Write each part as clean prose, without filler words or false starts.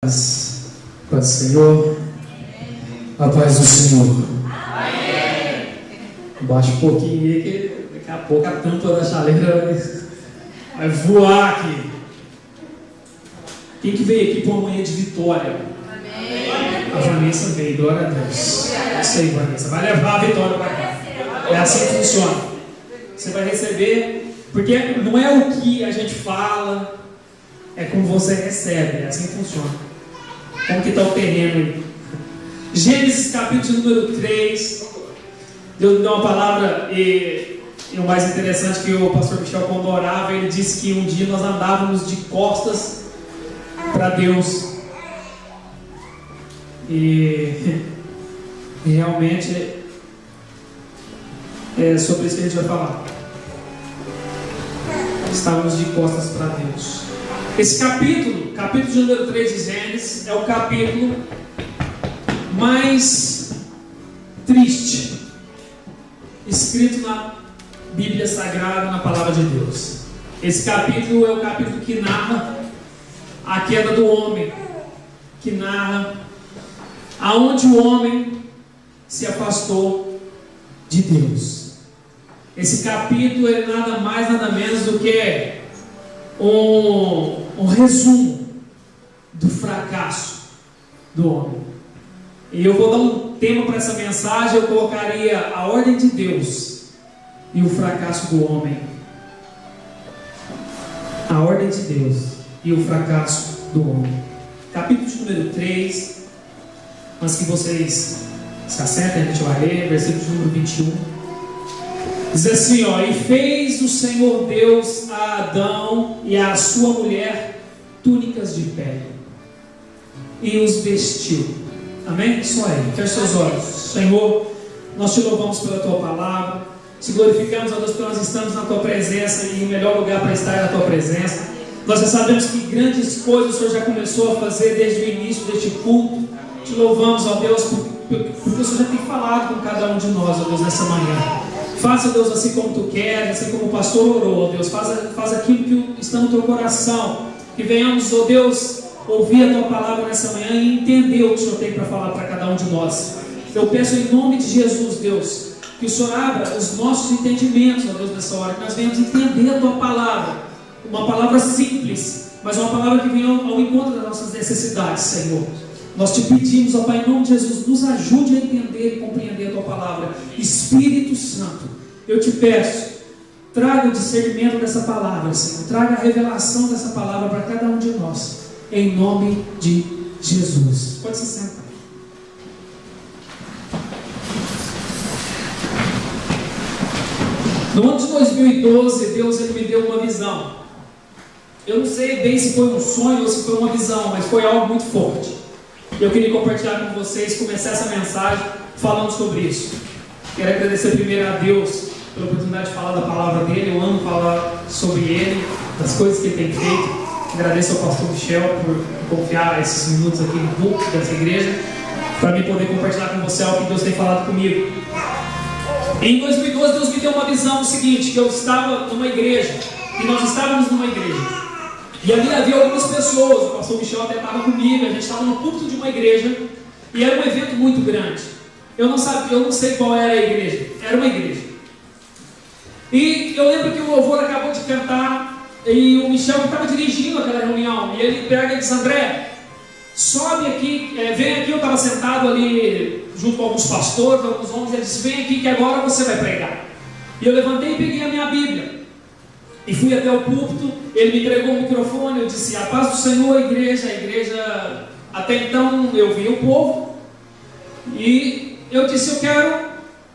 Paz do Senhor, a paz do Senhor. Amém. Baixa um pouquinho aí, que daqui a pouco a tampa da chaleira vai voar aqui. Quem que veio aqui para uma manhã de vitória? Amém. A Vanessa veio, glória a Deus. É isso aí, Vanessa, vai levar a vitória para cá. É assim que funciona. Você vai receber, porque não é o que a gente fala, é como você recebe, é assim que funciona. Como que está o terreno aí? Gênesis capítulo número 3. Deus me deu uma palavra e o mais interessante que o pastor Michel, quando orava, ele disse que um dia nós andávamos de costas para Deus. E realmente é sobre isso que a gente vai falar. Estávamos de costas para Deus. Esse capítulo de número 3 de Gênesis, é o capítulo mais triste escrito na Bíblia Sagrada, na Palavra de Deus. Esse capítulo é o capítulo que narra a queda do homem, que narra aonde o homem se afastou de Deus. Esse capítulo é nada mais, nada menos do que um resumo do fracasso do homem. E eu vou dar um tema para essa mensagem. Eu colocaria a ordem de Deus e o fracasso do homem. A ordem de Deus e o fracasso do homem. Capítulo de número 3. Mas que vocês se assentem, a gente vai ler, versículo de número 21. Diz assim, ó: e fez o Senhor Deus a Adão e a sua mulher túnicas de pele, e os vestiu. Amém? Só aí, feche seus olhos. Senhor, nós te louvamos pela tua palavra, te glorificamos, ó Deus, porque nós estamos na tua presença, e o melhor lugar para estar é na tua presença. Nós já sabemos que grandes coisas o Senhor já começou a fazer desde o início deste culto. Te louvamos, ó Deus, porque o Senhor já tem falado com cada um de nós, ó Deus, nessa manhã. Faça, Deus, assim como tu queres, assim como o pastor orou, ó Deus. Faz aquilo que está no teu coração. Que venhamos, ó Deus, ouvir a tua palavra nessa manhã e entender o que o Senhor tem para falar para cada um de nós. Eu peço em nome de Jesus, Deus, que o Senhor abra os nossos entendimentos, ó Deus, nessa hora. Que nós venhamos entender a tua palavra. Uma palavra simples, mas uma palavra que venha ao encontro das nossas necessidades, Senhor. Nós te pedimos, ó Pai, em nome de Jesus, nos ajude a entender e compreender a tua palavra. Espírito Santo, eu te peço, traga o discernimento dessa palavra, Senhor. Traga a revelação dessa palavra para cada um de nós, em nome de Jesus. Pode se sentar. No ano de 2012, Deus ele me deu uma visão. Eu não sei bem se foi um sonho ou se foi uma visão, mas foi algo muito forte. Eu queria compartilhar com vocês, começar essa mensagem falando sobre isso. Quero agradecer primeiro a Deus pela oportunidade de falar da palavra dele. Eu amo falar sobre ele, das coisas que ele tem feito. Agradeço ao pastor Michel por confiar esses minutos aqui no púlpito dessa igreja, para mim poder compartilhar com você algo que Deus tem falado comigo. Em 2012, Deus me deu uma visão seguinte, que eu estava numa igreja, e nós estávamos numa igreja. E ali havia algumas pessoas, o pastor Michel até estava comigo, a gente estava no púlpito de uma igreja, e era um evento muito grande. Eu não sei qual era a igreja, era uma igreja. E eu lembro que o louvor acabou de cantar, e o Michel estava dirigindo aquela reunião, e ele pega e diz: André, sobe aqui, vem aqui. Eu estava sentado ali junto com alguns pastores, alguns homens, ele disse: vem aqui que agora você vai pregar. E eu levantei e peguei a minha Bíblia. E fui até o púlpito, ele me entregou o microfone, eu disse: a paz do Senhor, a igreja, até então eu via o povo, e eu disse: eu quero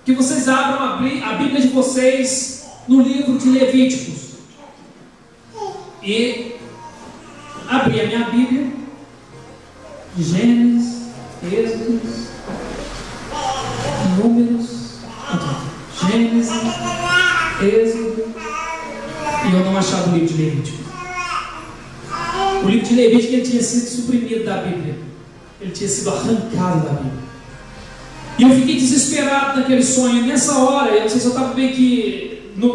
que vocês abram a Bíblia de vocês no livro de Levíticos. E abri a minha Bíblia, Gênesis, Êxodo, Números, Gênesis, Êxodo, e eu não achava o livro de Levítico. O livro de Levítico ele tinha sido suprimido da Bíblia. Ele tinha sido arrancado da Bíblia. E eu fiquei desesperado naquele sonho. Nessa hora, eu não sei se eu estava bem que no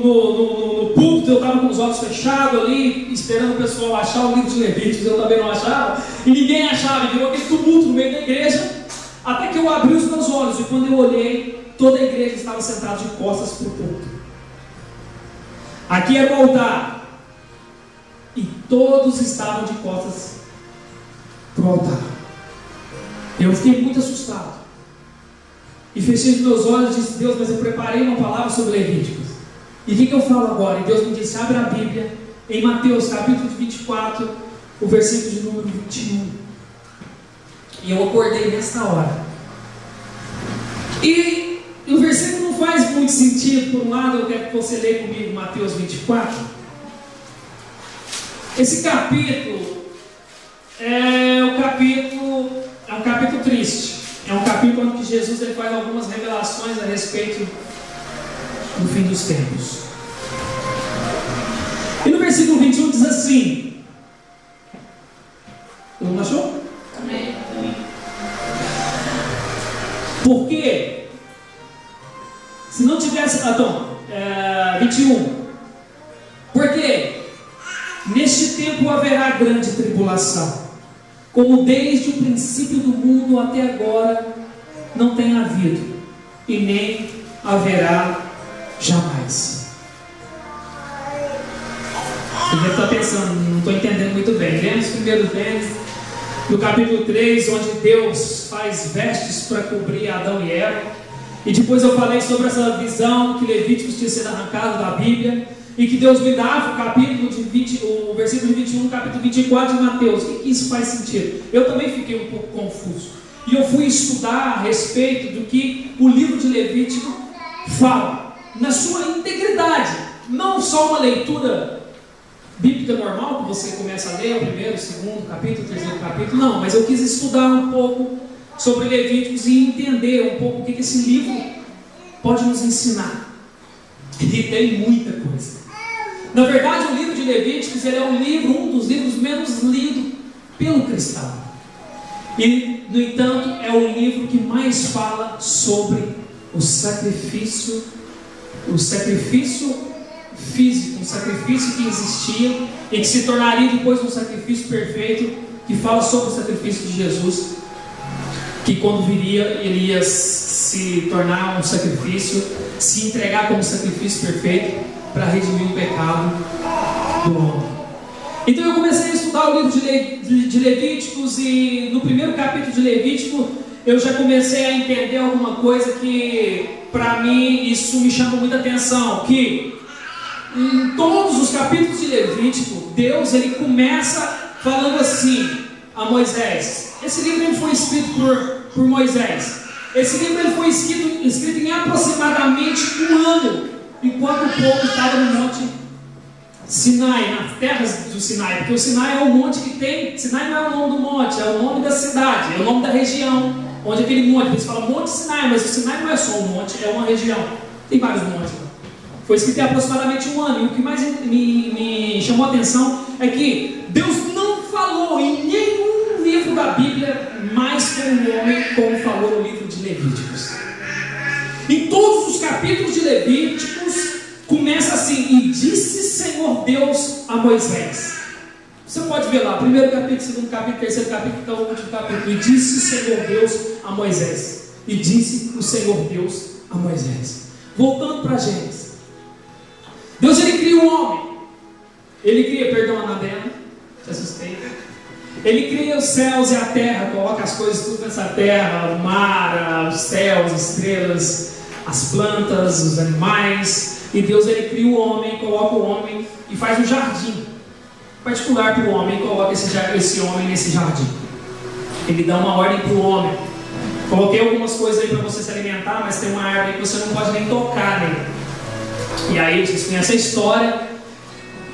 púlpito, eu estava com os olhos fechados ali, esperando o pessoal achar o livro de Levíticos, eu também não achava, e ninguém achava, e virou aquele tumulto no meio da igreja, até que eu abri os meus olhos, e quando eu olhei, toda a igreja estava sentada de costas para o púlpito. Aqui era o altar, e todos estavam de costas para o altar. Eu fiquei muito assustado, e fechei os meus olhos e disse: Deus, mas eu preparei uma palavra sobre Levíticos. E o que eu falo agora? E Deus me disse: abre a Bíblia em Mateus capítulo 24, o versículo de número 21. E eu acordei nesta hora. E o versículo não faz muito sentido. Por um lado, eu quero que você leia comigo Mateus 24. Esse capítulo é um capítulo triste. É um capítulo onde Jesus ele faz algumas revelações a respeito do fim dos tempos. E no versículo 21 diz assim: todo mundo achou? Amém. Porque se não tivesse 21, porque neste tempo haverá grande tribulação, como desde o princípio do mundo até agora não tem havido, e nem haverá jamais. Você deve estar pensando: não estou entendendo muito bem. Lembra os primeiros versos do capítulo 3, onde Deus faz vestes para cobrir Adão e Eva. E depois eu falei sobre essa visão que Levíticos tinha sido arrancado da Bíblia, e que Deus me dava o versículo de 21, capítulo 24 de Mateus. O que isso faz sentido? Eu também fiquei um pouco confuso, e eu fui estudar a respeito do que o livro de Levítico fala, na sua integridade, não só uma leitura bíblica normal, que você começa a ler o primeiro, o segundo capítulo, o terceiro capítulo, não, mas eu quis estudar um pouco sobre Levíticos e entender um pouco o que esse livro pode nos ensinar. E tem muita coisa. Na verdade, o livro de Levíticos ele é um dos livros menos lidos pelo cristão. E, no entanto, é o livro que mais fala sobre o sacrifício físico, um sacrifício que existia e que se tornaria depois um sacrifício perfeito, que fala sobre o sacrifício de Jesus, que quando viria, ele ia se tornar um sacrifício, se entregar como sacrifício perfeito para redimir o pecado do homem. Então eu comecei a estudar o livro de Levíticos, e no primeiro capítulo de Levítico eu já comecei a entender alguma coisa que, para mim, isso me chama muita atenção, que em todos os capítulos de Levítico, Deus ele começa falando assim a Moisés. Esse livro ele foi escrito por Moisés. Esse livro ele foi escrito em aproximadamente 1 ano, enquanto o povo estava no monte Sinai, nas terras do Sinai, porque o Sinai é o monte que tem. Sinai não é o nome do monte, é o nome da cidade, é o nome da região onde aquele monte, eles falam Monte Sinai, mas o Sinai não é só um monte, é uma região, tem vários montes lá. Foi escrito em aproximadamente 1 ano, e o que mais me chamou a atenção é que Deus não falou em nenhum livro da Bíblia mais com o homem como falou no livro de Levíticos. Em todos os capítulos de Levíticos começa assim: e disse Senhor Deus a Moisés. Você pode ver lá, primeiro capítulo, segundo capítulo, terceiro capítulo, então o último capítulo. E disse o Senhor Deus a Moisés. E disse o Senhor Deus a Moisés. Voltando para Gênesis, Deus ele cria o homem. Ele cria, perdão, Anabela, te assustei. Ele cria os céus e a terra, coloca as coisas tudo nessa terra, o mar, os céus, as estrelas, as plantas, os animais. E Deus ele cria o homem, coloca o homem e faz um jardim particular para o homem, e coloca esse homem nesse jardim. Ele dá uma ordem para o homem. Coloquei algumas coisas aí para você se alimentar, mas tem uma árvore que você não pode nem tocar nele. E aí vocês conhecem a história,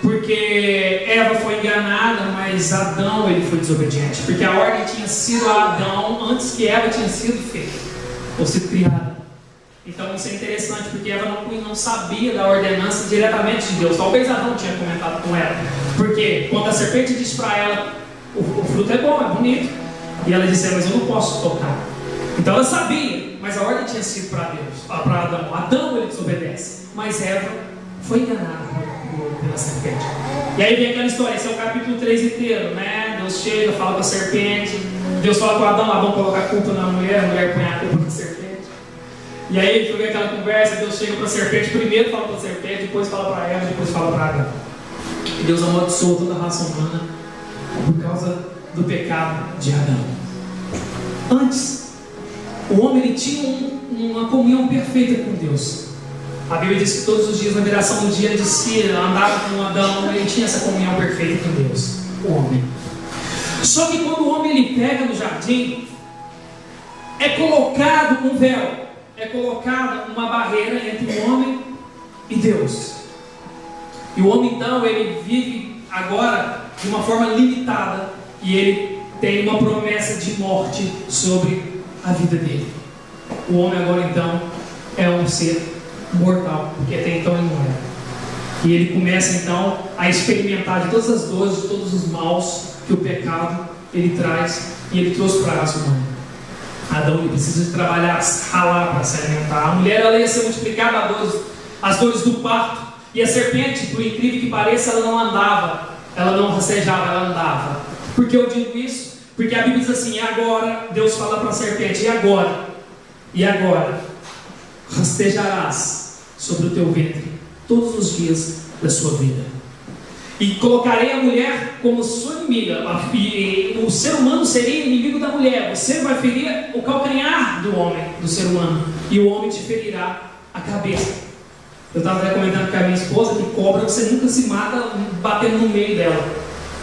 porque Eva foi enganada, mas Adão ele foi desobediente, porque a ordem tinha sido a Adão antes que Eva tinha sido feita, ou sido criada. Então isso é interessante, porque Eva não sabia da ordenança diretamente de Deus. Talvez Adão tinha comentado com ela, porque quando a serpente disse para ela, o fruto é bom, é bonito, e ela disse, mas eu não posso tocar. Então ela sabia, mas a ordem tinha sido para Deus, para Adão. Adão ele desobedece, mas Eva foi enganada pelo da serpente. E aí vem aquela história, esse é o capítulo 3 inteiro, né? Deus chega, fala com a serpente, Deus fala com Adão coloca a culpa na mulher, a mulher põe a culpa na serpente. E aí foi aquela conversa, Deus chega para a serpente, primeiro fala para a serpente, depois fala para Eva, depois fala para Adão. E Deus amaldiçoou toda a raça humana por causa do pecado de Adão. Antes, o homem ele tinha uma comunhão perfeita com Deus. A Bíblia diz que todos os dias, na viração do dia de si, andava com Adão, ele tinha essa comunhão perfeita com Deus, o homem. Só que quando o homem ele pega no jardim, é colocado um véu, é colocada uma barreira entre o homem e Deus. E o homem então, ele vive agora de uma forma limitada, e ele tem uma promessa de morte sobre a vida dele. O homem agora então é um ser mortal, porque até então ele não era. E ele começa então a experimentar de todas as dores, de todos os maus que o pecado ele traz, e ele trouxe para a raça humana. Adão ele precisa de trabalhar, ralar para se alimentar. A mulher ela ia ser multiplicada as dores do parto. E a serpente, por incrível que pareça, ela não andava, ela não rastejava, ela andava. Por que eu digo isso? Porque a Bíblia diz assim: e agora, Deus fala para a serpente, e agora, rastejarás sobre o teu ventre todos os dias da sua vida. E colocarei a mulher como sua inimiga, e o ser humano seria inimigo da mulher. Você vai ferir o calcanhar do homem, do ser humano, e o homem te ferirá a cabeça. Eu estava comentando com a minha esposa que cobra você nunca se mata batendo no meio dela.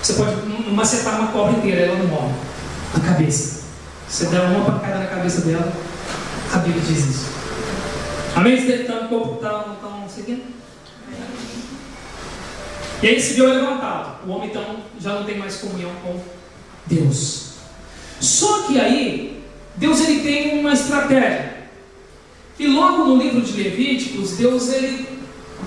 Você pode macetar uma cobra inteira, ela não morre. A cabeça. Você der uma pancada na cabeça dela, a Bíblia diz isso. Amém? Vocês estão seguindo? E aí esse Deus é levantado. O homem então já não tem mais comunhão com Deus. Só que aí Deus ele tem uma estratégia. E logo no livro de Levíticos, Deus ele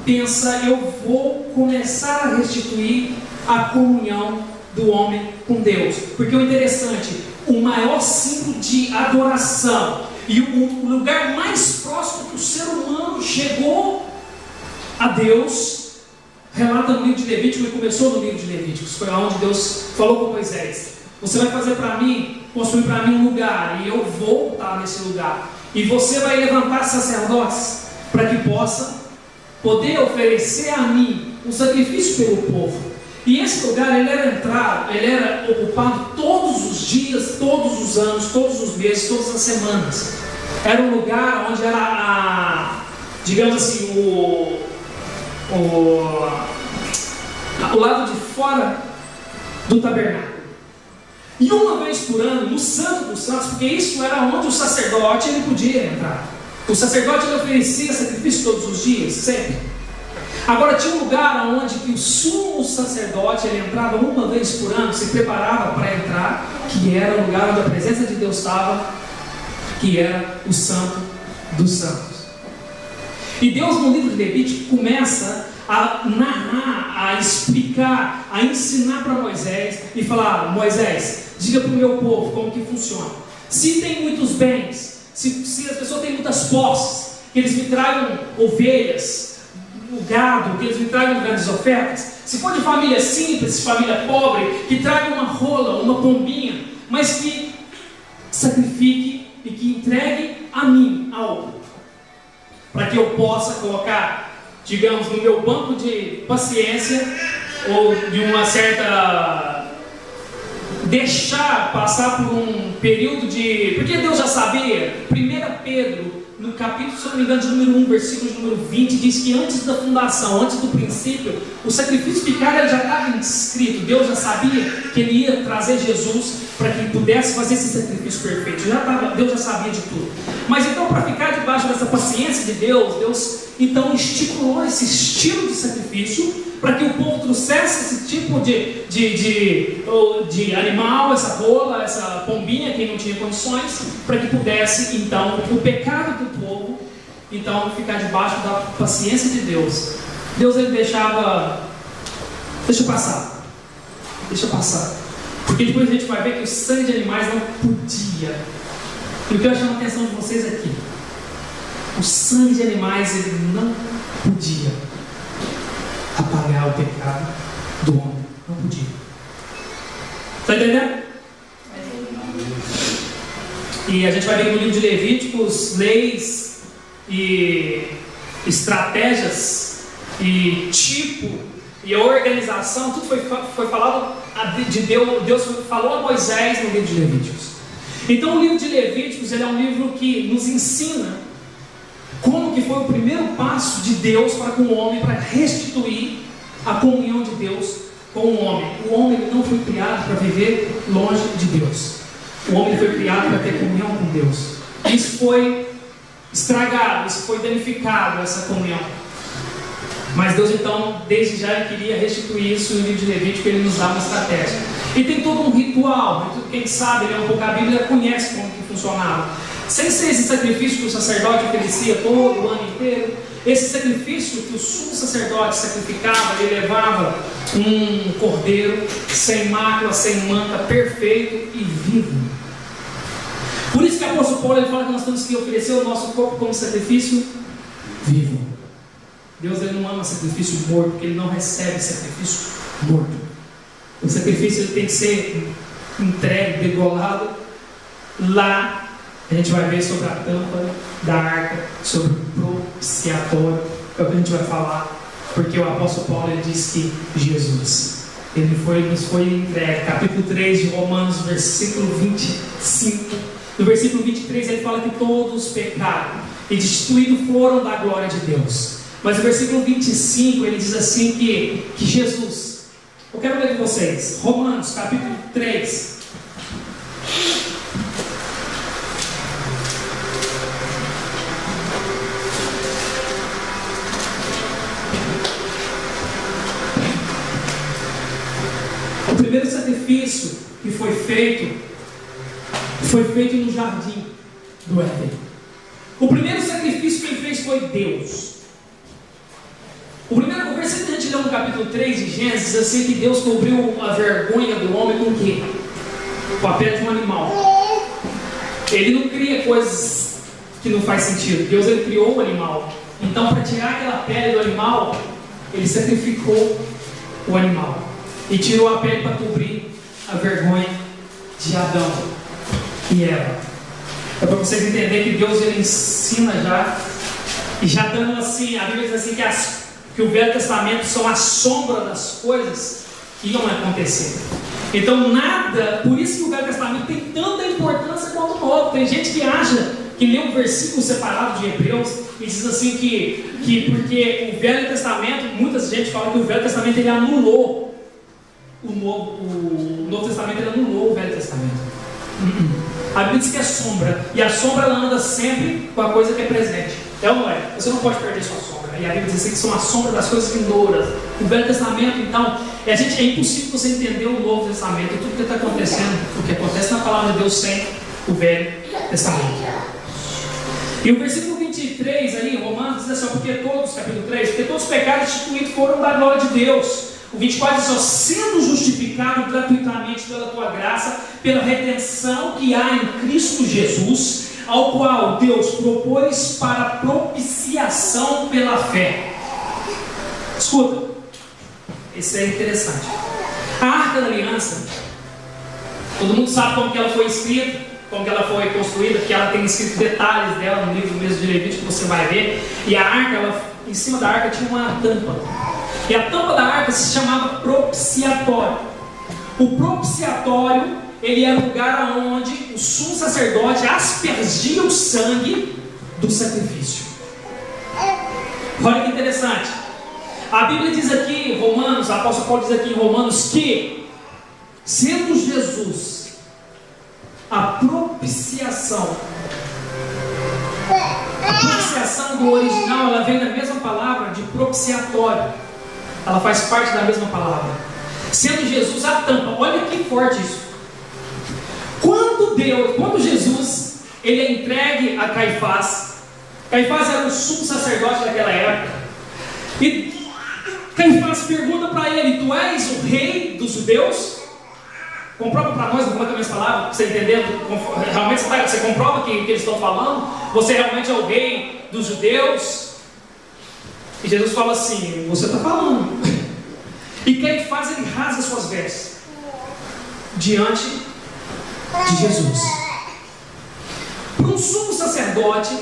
pensa: eu vou começar a restituir a comunhão do homem com Deus. Porque o interessante, o maior símbolo de adoração e o lugar mais próximo que o ser humano chegou a Deus, relata no livro de Levíticos, e começou no livro de Levíticos. Foi onde Deus falou com Moisés: você vai fazer para mim, construir para mim um lugar, e eu vou estar nesse lugar. E você vai levantar sacerdotes para que possa poder oferecer a mim um sacrifício pelo povo. E esse lugar ele era ocupado todos os dias, todos os anos, todos os meses, todas as semanas. Era um lugar onde era digamos assim, o lado de fora do tabernáculo. E uma vez por ano, no Santo dos Santos, porque isso era onde o sacerdote ele podia entrar. O sacerdote ele oferecia sacrifício todos os dias, sempre. Agora tinha um lugar onde que o sumo sacerdote ele entrava uma vez por ano, se preparava para entrar, que era o lugar onde a presença de Deus estava, que era o Santo dos Santos. E Deus no livro de Levítico começa a narrar, a explicar, a ensinar para Moisés e falar: Moisés, diga para o meu povo como que funciona. Se tem muitos bens, se as pessoas têm muitas posses, que eles me tragam ovelhas, o gado, que eles me tragam grandes ofertas. Se for de família simples, de família pobre, que traga uma rola, uma pombinha, mas que sacrifique e que entregue a mim algo, para que eu possa colocar, digamos, no meu banco de paciência, ou de uma certa, deixar passar por um período de, porque Deus já sabia. 1 Pedro, no capítulo, se não me engano, de número 1, versículo de número 20, diz que antes da fundação, antes do princípio, o sacrifício vicário já estava inscrito. Deus já sabia que ele ia trazer Jesus para que pudesse fazer esse sacrifício perfeito. Deus já sabia de tudo. Mas então, para ficar debaixo dessa paciência de Deus, Deus então estipulou esse estilo de sacrifício para que o povo trouxesse esse tipo de animal, essa rola, essa pombinha, quem não tinha condições, para que pudesse então o pecado do povo então ficar debaixo da paciência de Deus. Deus ele deixava, deixa passar, porque depois a gente vai ver que o sangue de animais não podia. E o que eu chamo a atenção de vocês aqui, o sangue de animais ele não podia. apagar o pecado do homem. Não podia. Está entendendo? E a gente vai ver no livro de Levíticos, leis e estratégias e tipo e a organização, tudo foi falado de Deus. Deus falou a Moisés no livro de Levíticos. Então o livro de Levíticos ele é um livro que nos ensina como que foi o primeiro passo de Deus para com o homem, para restituir a comunhão de Deus com o homem. O homem não foi criado para viver longe de Deus. O homem foi criado para ter comunhão com Deus. Isso foi estragado, isso foi danificado, essa comunhão. Mas Deus então, desde já, ele queria restituir isso. No livro de Levítico ele nos dá uma estratégia. E tem todo um ritual. Quem sabe, lê um pouco a Bíblia, conhece como que funcionava. Sem ser esse sacrifício que o sacerdote oferecia todo o ano inteiro, esse sacrifício que o sumo sacerdote sacrificava, ele levava um cordeiro sem mácula, sem mancha, perfeito e vivo. Por isso que o apóstolo Paulo ele fala que nós temos que oferecer o nosso corpo como sacrifício vivo. Deus ele não ama sacrifício morto, porque ele não recebe sacrifício morto. O sacrifício ele tem que ser entregue, degolado. Lá a gente vai ver sobre a tampa da arca, sobre o propiciatório, é o que a gente vai falar, porque o apóstolo Paulo ele diz que Jesus, nos foi entregue. Capítulo 3 de Romanos, versículo 25. No versículo 23 ele fala que todos pecaram e destituídos foram da glória de Deus. Mas no versículo 25 ele diz assim que Jesus, eu quero ler com vocês, Romanos capítulo 3. O primeiro sacrifício que foi feito no jardim do Éden. O primeiro sacrifício quem fez foi Deus. O versículo que a gente leu no capítulo 3 de Gênesis diz assim que Deus cobriu a vergonha do homem com o quê? Com a pele de um animal. Ele não cria coisas que não faz sentido. Deus ele criou o animal. Então para tirar aquela pele do animal, ele sacrificou o animal. E tirou a pele para cobrir a vergonha de Adão e Eva. É para vocês entenderem que Deus ele ensina já. E já dando assim, a Bíblia diz assim que o Velho Testamento são a sombra das coisas que iam acontecer. Então nada, por isso que o Velho Testamento tem tanta importância quanto o Novo. Tem gente que acha que lê um versículo separado de Hebreus e diz assim que porque o Velho Testamento, muita gente fala que o Velho Testamento ele anulou o Novo Testamento, ele anulou o Velho Testamento. A Bíblia diz que é sombra, e a sombra ela anda sempre com a coisa que é presente. É ou não é? Você não pode perder sua sombra. E a Bíblia diz assim que são a sombra das coisas vindouras. O Velho Testamento, então, é impossível você entender o Novo Testamento, tudo que está acontecendo, o que acontece na palavra de Deus sem o Velho Testamento. E o versículo 23 aí, Romanos, diz assim, capítulo 3, porque todos os pecados instituídos foram da glória de Deus. O 24 diz assim, sendo justificado gratuitamente pela tua graça, pela redenção que há em Cristo Jesus, ao qual Deus propôs para propiciação pela fé. Escuta, isso é interessante. A Arca da Aliança, todo mundo sabe como que ela foi escrita, como que ela foi construída, que ela tem escrito detalhes dela no livro mesmo de Levítico, que você vai ver. E a arca, em cima da arca tinha uma tampa. E a tampa da arca se chamava propiciatório. O propiciatório, ele era o lugar onde o sumo sacerdote aspergia o sangue do sacrifício. Olha que interessante. A Bíblia diz aqui em Romanos, o apóstolo Paulo diz aqui em Romanos que, sendo Jesus a propiciação do original, ela vem da mesma palavra de propiciatório. Ela faz parte da mesma palavra. Sendo Jesus a tampa. Olha que forte isso. Quando Jesus ele é entregue a Caifás era o sumo sacerdote daquela época, e Caifás pergunta para ele: tu és o rei dos judeus? Comprova para nós, não vou com a minha palavra, para você entender, realmente você comprova que eles estão falando, você realmente é o rei dos judeus? E Jesus fala assim: você está falando. E Caifás, ele rasga suas vestes diante de Jesus. Para um sumo sacerdote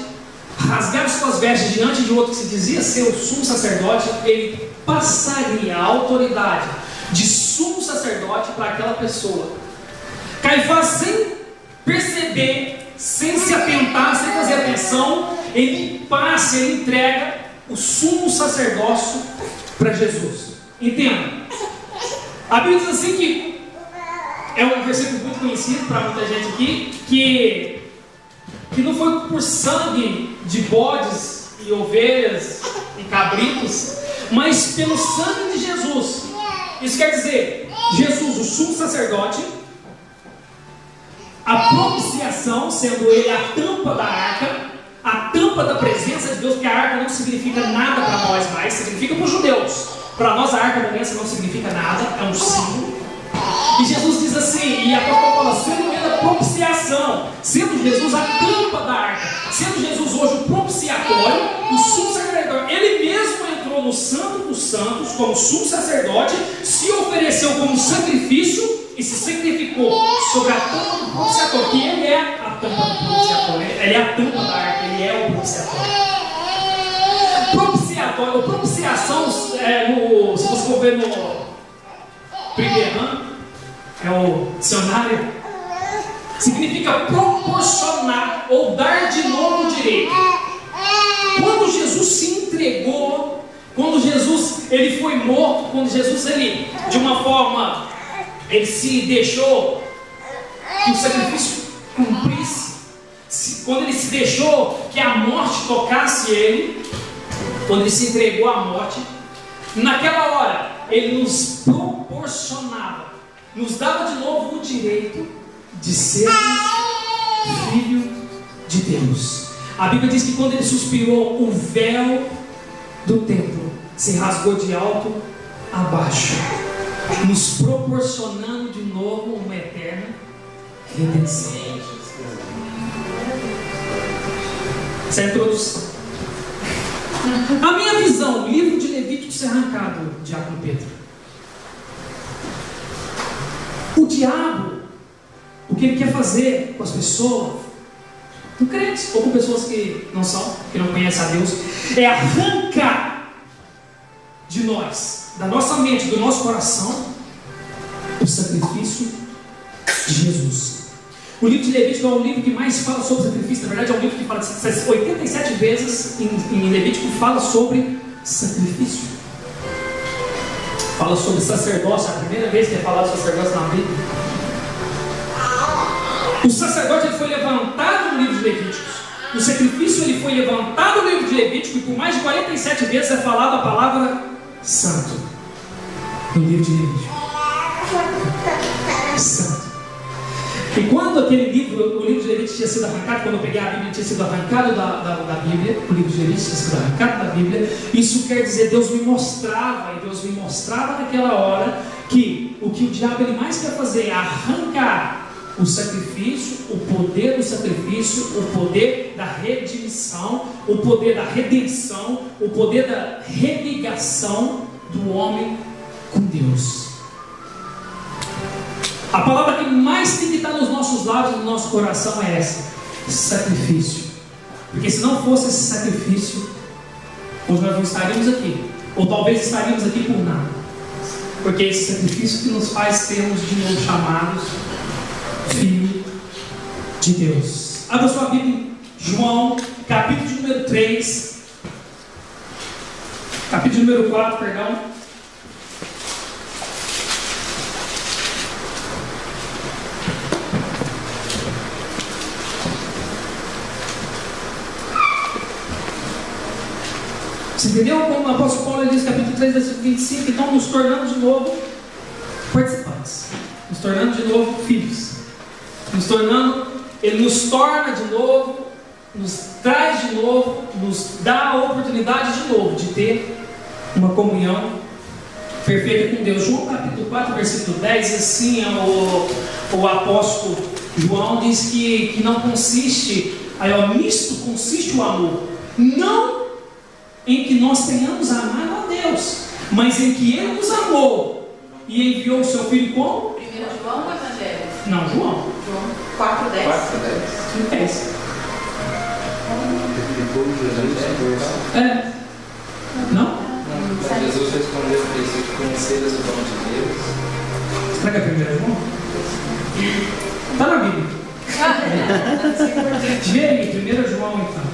rasgar suas vestes diante de outro que se dizia ser o sumo sacerdote, ele passaria a autoridade de sumo sacerdote para aquela pessoa. Caifás, sem perceber, sem se atentar, sem fazer atenção, ele passa, ele entrega o sumo sacerdócio para Jesus. Entenda, a Bíblia diz assim que é um versículo muito conhecido para muita gente aqui, que não foi por sangue de bodes e ovelhas e cabritos, mas pelo sangue de Jesus. Isso quer dizer, Jesus, o sumo sacerdote, a propiciação, sendo ele a tampa da arca, a tampa da presença de Deus, porque a arca não significa nada para nós mais, significa para os judeus. Para nós a arca da aliança não significa nada, é um símbolo. E Jesus diz assim, e a apóstolo fala, sendo ele a propiciação, sendo Jesus a tampa da arca, sendo Jesus hoje o propiciatório, o sumo sacerdote, ele mesmo entrou no Santo dos Santos como sumo sacerdote, se ofereceu como sacrifício e se sacrificou sobre a tampa do propiciatório, que ele é a tampa do propiciatório, ele é a tampa da arca, ele é o propiciatório. Propiciatório, propiciação, se você for ver no primeiro é o dicionário, significa proporcionar ou dar de novo direito. Quando Jesus se entregou, quando Jesus ele foi morto, quando Jesus ele de uma forma ele se deixou que o sacrifício cumprisse, quando ele se deixou que a morte tocasse ele, quando ele se entregou à morte, naquela hora ele nos proporcionava, nos dava de novo o direito de sermos filho de Deus. A Bíblia diz que quando ele suspirou, o véu do templo se rasgou de alto a baixo, nos proporcionando de novo uma eterna redenção. Essa é a introdução. A minha visão, o livro de Levítico ser arrancado, diácono Pedro. O diabo, o que ele quer fazer com as pessoas, com crentes ou com pessoas que não são, que não conhecem a Deus, é arrancar de nós, da nossa mente, do nosso coração, o sacrifício de Jesus. O livro de Levítico é o livro que mais fala sobre sacrifício. Na verdade é um livro que fala 87 vezes em Levítico, fala sobre sacrifício. Fala sobre sacerdócio, é a primeira vez que é falado sobre sacerdócio na Bíblia. O sacerdote ele foi levantado no livro de Levítico. O sacrifício ele foi levantado no livro de Levítico, e por mais de 47 vezes é falada a palavra santo no livro de Levítico. Santo. E quando aquele livro, o livro de Levítico tinha sido arrancado, quando eu peguei a Bíblia, tinha sido arrancado da Bíblia, o livro de Levítico tinha sido arrancado da Bíblia, isso quer dizer, Deus me mostrava naquela hora, que o diabo ele mais quer fazer é arrancar o sacrifício, o poder do sacrifício, o poder da redimição, o poder da redenção, o poder da religação do homem com Deus. A palavra que mais tem que estar nos nossos lábios, no nosso coração é essa: sacrifício. Porque se não fosse esse sacrifício, hoje nós não estaríamos aqui, ou talvez estaríamos aqui por nada. Porque é esse sacrifício que nos faz sermos de novo chamados filho de Deus. Abra sua Bíblia, João, capítulo de número 3, capítulo de número 4, perdão. Você entendeu como o apóstolo Paulo diz, capítulo 3, versículo 25? Então nos tornamos de novo participantes, nos tornando de novo filhos, ele nos torna de novo, nos traz de novo, nos dá a oportunidade de novo de ter uma comunhão perfeita com Deus. João capítulo 4, versículo 10, assim o apóstolo João diz que não consiste, nisto consiste o amor, não em que nós tenhamos amado a Deus, mas em que Ele nos amou e enviou o seu Filho como? 1 João ou Evangelho? Não, João. João 4:10. 10. Não? Jesus respondeu para isso: que conheceres o dom de Deus. Será que é 1 João? Está na Bíblia. Vê aí, 1 João então.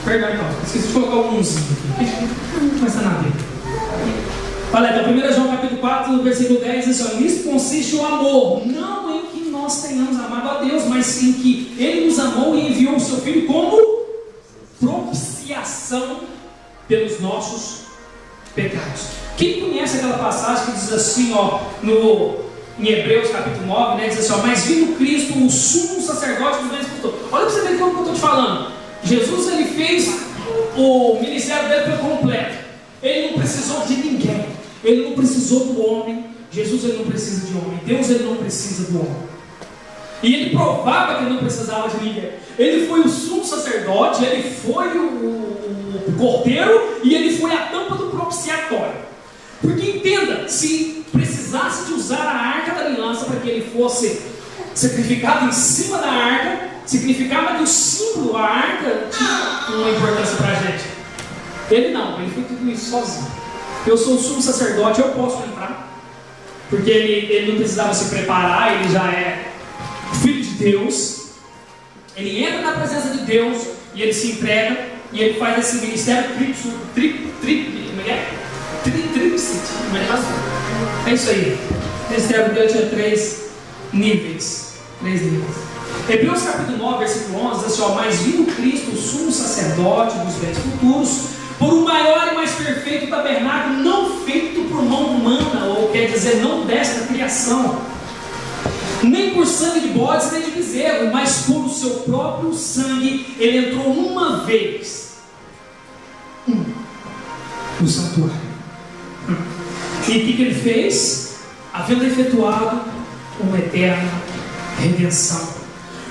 Perdão, então. Esqueci de colocar um umzinho aqui. Começa na Bíblia. Olha, então 1 João capítulo 4, versículo 10 diz assim: nisso consiste o amor, não em que nós tenhamos amado a Deus, mas em que Ele nos amou e enviou o seu Filho como propiciação pelos nossos pecados. Quem conhece aquela passagem que diz assim, ó, em Hebreus capítulo 9, né, diz assim, ó, mas vindo Cristo, o sumo sacerdote dos bens futuros. Olha para você ver como eu estou te falando. Jesus, ele fez o ministério dele por completo. Ele não precisou de ninguém. Ele não precisou do homem. Jesus, ele não precisa de homem. Deus, ele não precisa do homem. E ele provava que ele não precisava de ninguém. Ele foi o sumo sacerdote, ele foi o cordeiro e ele foi a tampa do propiciatório. Porque entenda, se precisasse de usar a arca da aliança para que ele fosse sacrificado em cima da arca, significava que o símbolo, a arca, tinha uma importância para a gente. Ele não, ele foi tudo isso sozinho. Eu sou o sumo sacerdote, eu posso entrar, porque ele não precisava se preparar, ele já é Filho de Deus. Ele entra na presença de Deus e ele se entrega e ele faz esse ministério é isso aí. O ministério de Deus tinha 3 níveis. Hebreus capítulo 9, versículo 11 diz assim, ó, mas vindo Cristo, o sumo sacerdote dos bens futuros, por um maior e mais perfeito tabernáculo, não feito por mão humana, ou quer dizer, não desta criação, nem por sangue de bodes nem de bezerro, mas por o seu próprio sangue, ele entrou uma vez no santuário. E o que ele fez? Havendo efetuado uma eterna redenção.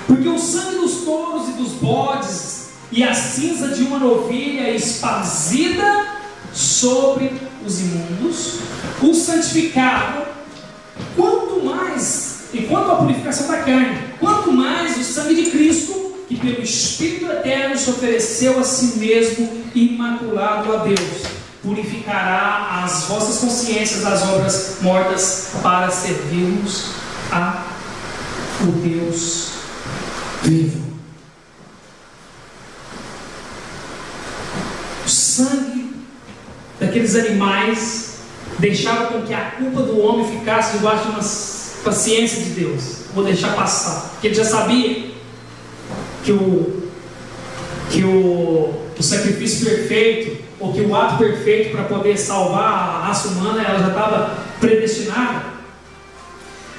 Porque o sangue dos touros e dos bodes e a cinza de uma novilha esparzida sobre os imundos os santificaram, quanto mais, enquanto a purificação da carne, quanto mais o sangue de Cristo, que pelo Espírito Eterno se ofereceu a si mesmo imaculado a Deus, purificará as vossas consciências das obras mortas para servirmos a o Deus vivo. O sangue daqueles animais deixava com que a culpa do homem ficasse debaixo de uma paciência de Deus. Vou deixar passar, porque ele já sabia que o sacrifício perfeito, ou que o ato perfeito para poder salvar a raça humana, ela já estava predestinada.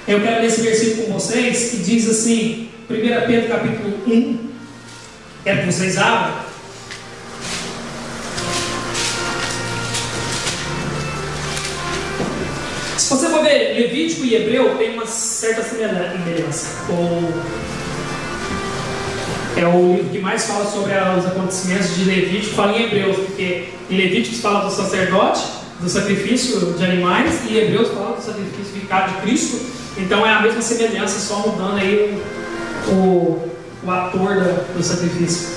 Eu quero ler esse versículo com vocês, que diz assim, 1 Pedro capítulo 1, quero que vocês abram. Se você for ver Levítico e Hebreu, tem uma certa semelhança. É o livro que mais fala sobre os acontecimentos de Levítico, fala em Hebreus, porque em Levítico fala do sacerdote, do sacrifício de animais, e em Hebreus fala do sacrifício vicário de Cristo. Então é a mesma semelhança, só mudando aí o ator do sacrifício.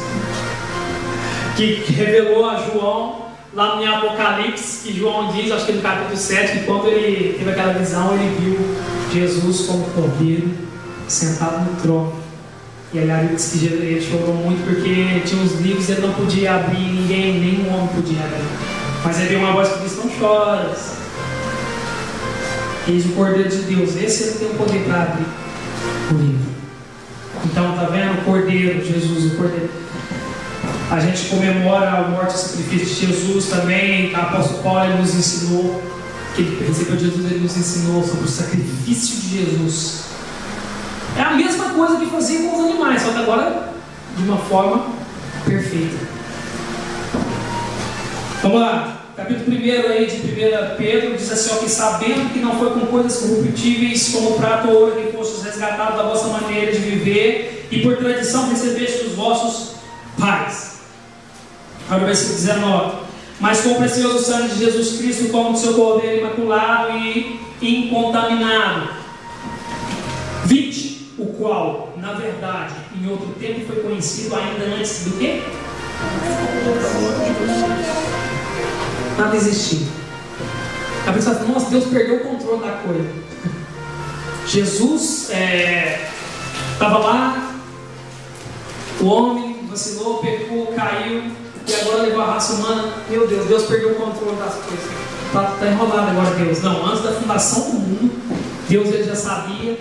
Que revelou a João lá no Apocalipse, que João diz, acho que no capítulo 7, que quando ele teve aquela visão, ele viu Jesus como cordeiro sentado no trono. E aí a Bíblia diz que ele chorou muito porque tinha os livros e ele não podia abrir, nenhum homem podia abrir. Mas aí veio uma voz que disse: não choras. Eis o Cordeiro de Deus, esse ele tem o poder para abrir o livro. Então, tá vendo? O Cordeiro, Jesus, o Cordeiro. A gente comemora a morte e o sacrifício de Jesus também. O apóstolo Paulo ele nos ensinou, que ele recebeu Jesus, ele nos ensinou sobre o sacrifício de Jesus. É a mesma coisa que fazia com os animais, só que agora de uma forma perfeita. Vamos lá. Capítulo 1 aí de 1 Pedro diz assim, ó, que sabendo que não foi com coisas corruptíveis como prata ou ouro que fostes resgatados da vossa maneira de viver e por tradição recebeste dos vossos pais. Olha o versículo 19. Mas com o precioso sangue de Jesus Cristo, como do seu cordeiro imaculado e incontaminado. 20. O qual, na verdade, em outro tempo foi conhecido ainda antes do quê? Nada existia. A pessoa fala, nossa, Deus perdeu o controle da coisa. Jesus estava lá, o homem vacilou, pecou, caiu, e agora levou a raça humana. Meu Deus, Deus perdeu o controle das coisas. Está enrolado agora Deus. Não, antes da fundação do mundo, Deus ele já sabia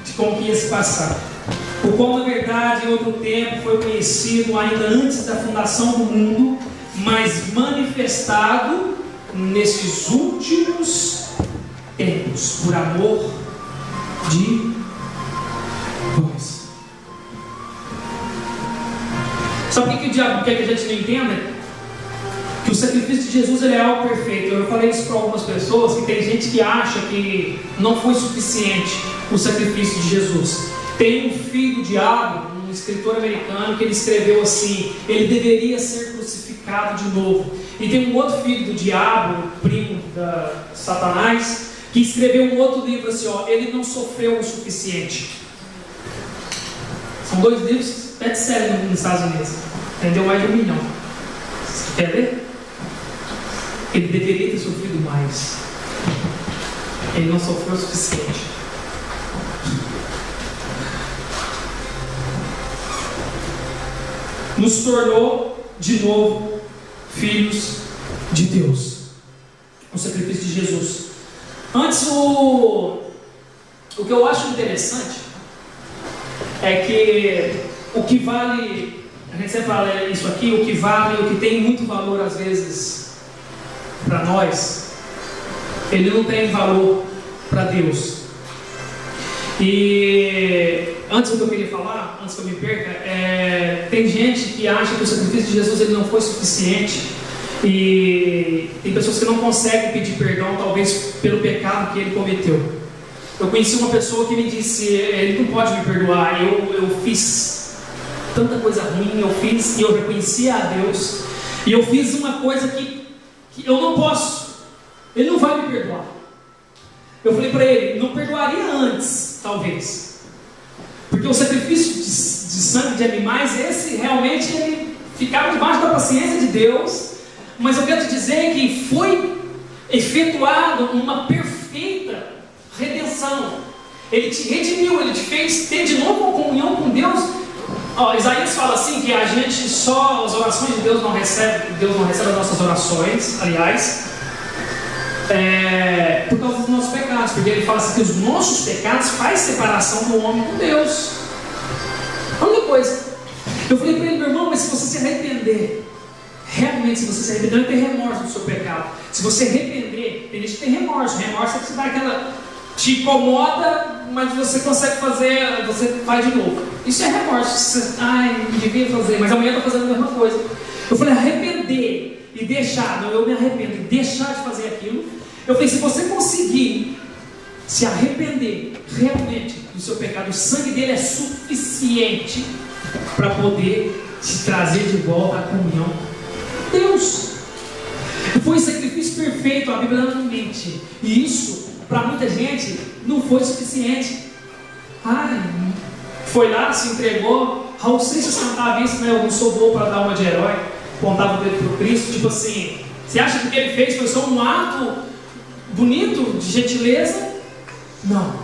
de como que ia se passar. O qual na verdade em outro tempo foi conhecido ainda antes da fundação do mundo, mas manifestado nesses últimos tempos, por amor de vós. Sabe o que o diabo quer que a gente não entenda? Que o sacrifício de Jesus ele é algo perfeito. Eu falei isso para algumas pessoas, que tem gente que acha que não foi suficiente o sacrifício de Jesus. Tem um filho do diabo, um escritor americano, que ele escreveu assim: ele deveria ser crucificado de novo. E tem um outro filho do diabo, primo da Satanás, que escreveu um outro livro assim, ó, ele não sofreu o suficiente. São dois livros best-seller nos Estados Unidos. Vendeu mais de 1 milhão. Você quer ver? Ele deveria ter sofrido mais. Ele não sofreu o suficiente. Nos tornou de novo filhos de Deus. O sacrifício de Jesus. Antes, o que eu acho interessante é que o que vale, a gente sempre fala isso aqui, o que vale, o que tem muito valor às vezes para nós, ele não tem valor para Deus. E antes do que eu queria falar, antes que eu me perca, tem gente que acha que o sacrifício de Jesus ele não foi suficiente, e tem pessoas que não conseguem pedir perdão, talvez pelo pecado que ele cometeu. Eu conheci uma pessoa que me disse, ele não pode me perdoar, eu fiz tanta coisa ruim, eu fiz, e eu reconhecia a Deus, e eu fiz uma coisa que eu não posso, ele não vai me perdoar. Eu falei para ele, não perdoaria antes, talvez, porque o sacrifício de sangue de animais, esse realmente ele ficava debaixo da paciência de Deus, mas eu quero te dizer que foi efetuado uma perfeita redenção. Ele te redimiu, ele te fez ter de novo uma comunhão com Deus. Isaías fala assim, que a gente só, as orações de Deus não recebe as nossas orações, aliás, por causa dos nossos pecados, porque ele fala assim que os nossos pecados fazem separação do homem com Deus. A única coisa, eu falei para ele, meu irmão, mas se você se arrepender, realmente se você se arrepender, não tem remorso do seu pecado. Se você arrepender, tem gente que tem remorso é que você dá aquela, te incomoda, mas você consegue fazer, você faz de novo. Isso é remorso, você, não devia fazer, mas amanhã eu estou fazendo a mesma coisa. Eu falei, arrepender e deixar, não, eu me arrependo, e deixar de fazer aquilo. Eu falei, se você conseguir se arrepender realmente do seu pecado, o sangue dele é suficiente para poder te trazer de volta à comunhão com Deus. Foi um sacrifício perfeito, a Bíblia não mente. E isso, para muita gente, não foi suficiente. Foi lá, se entregou. Raul Seixas cantava isso, né? Eu não sou bom para dar uma de herói. Pontava o dedo para o Cristo, tipo assim, você acha que o que ele fez foi só um ato bonito, de gentileza? Não.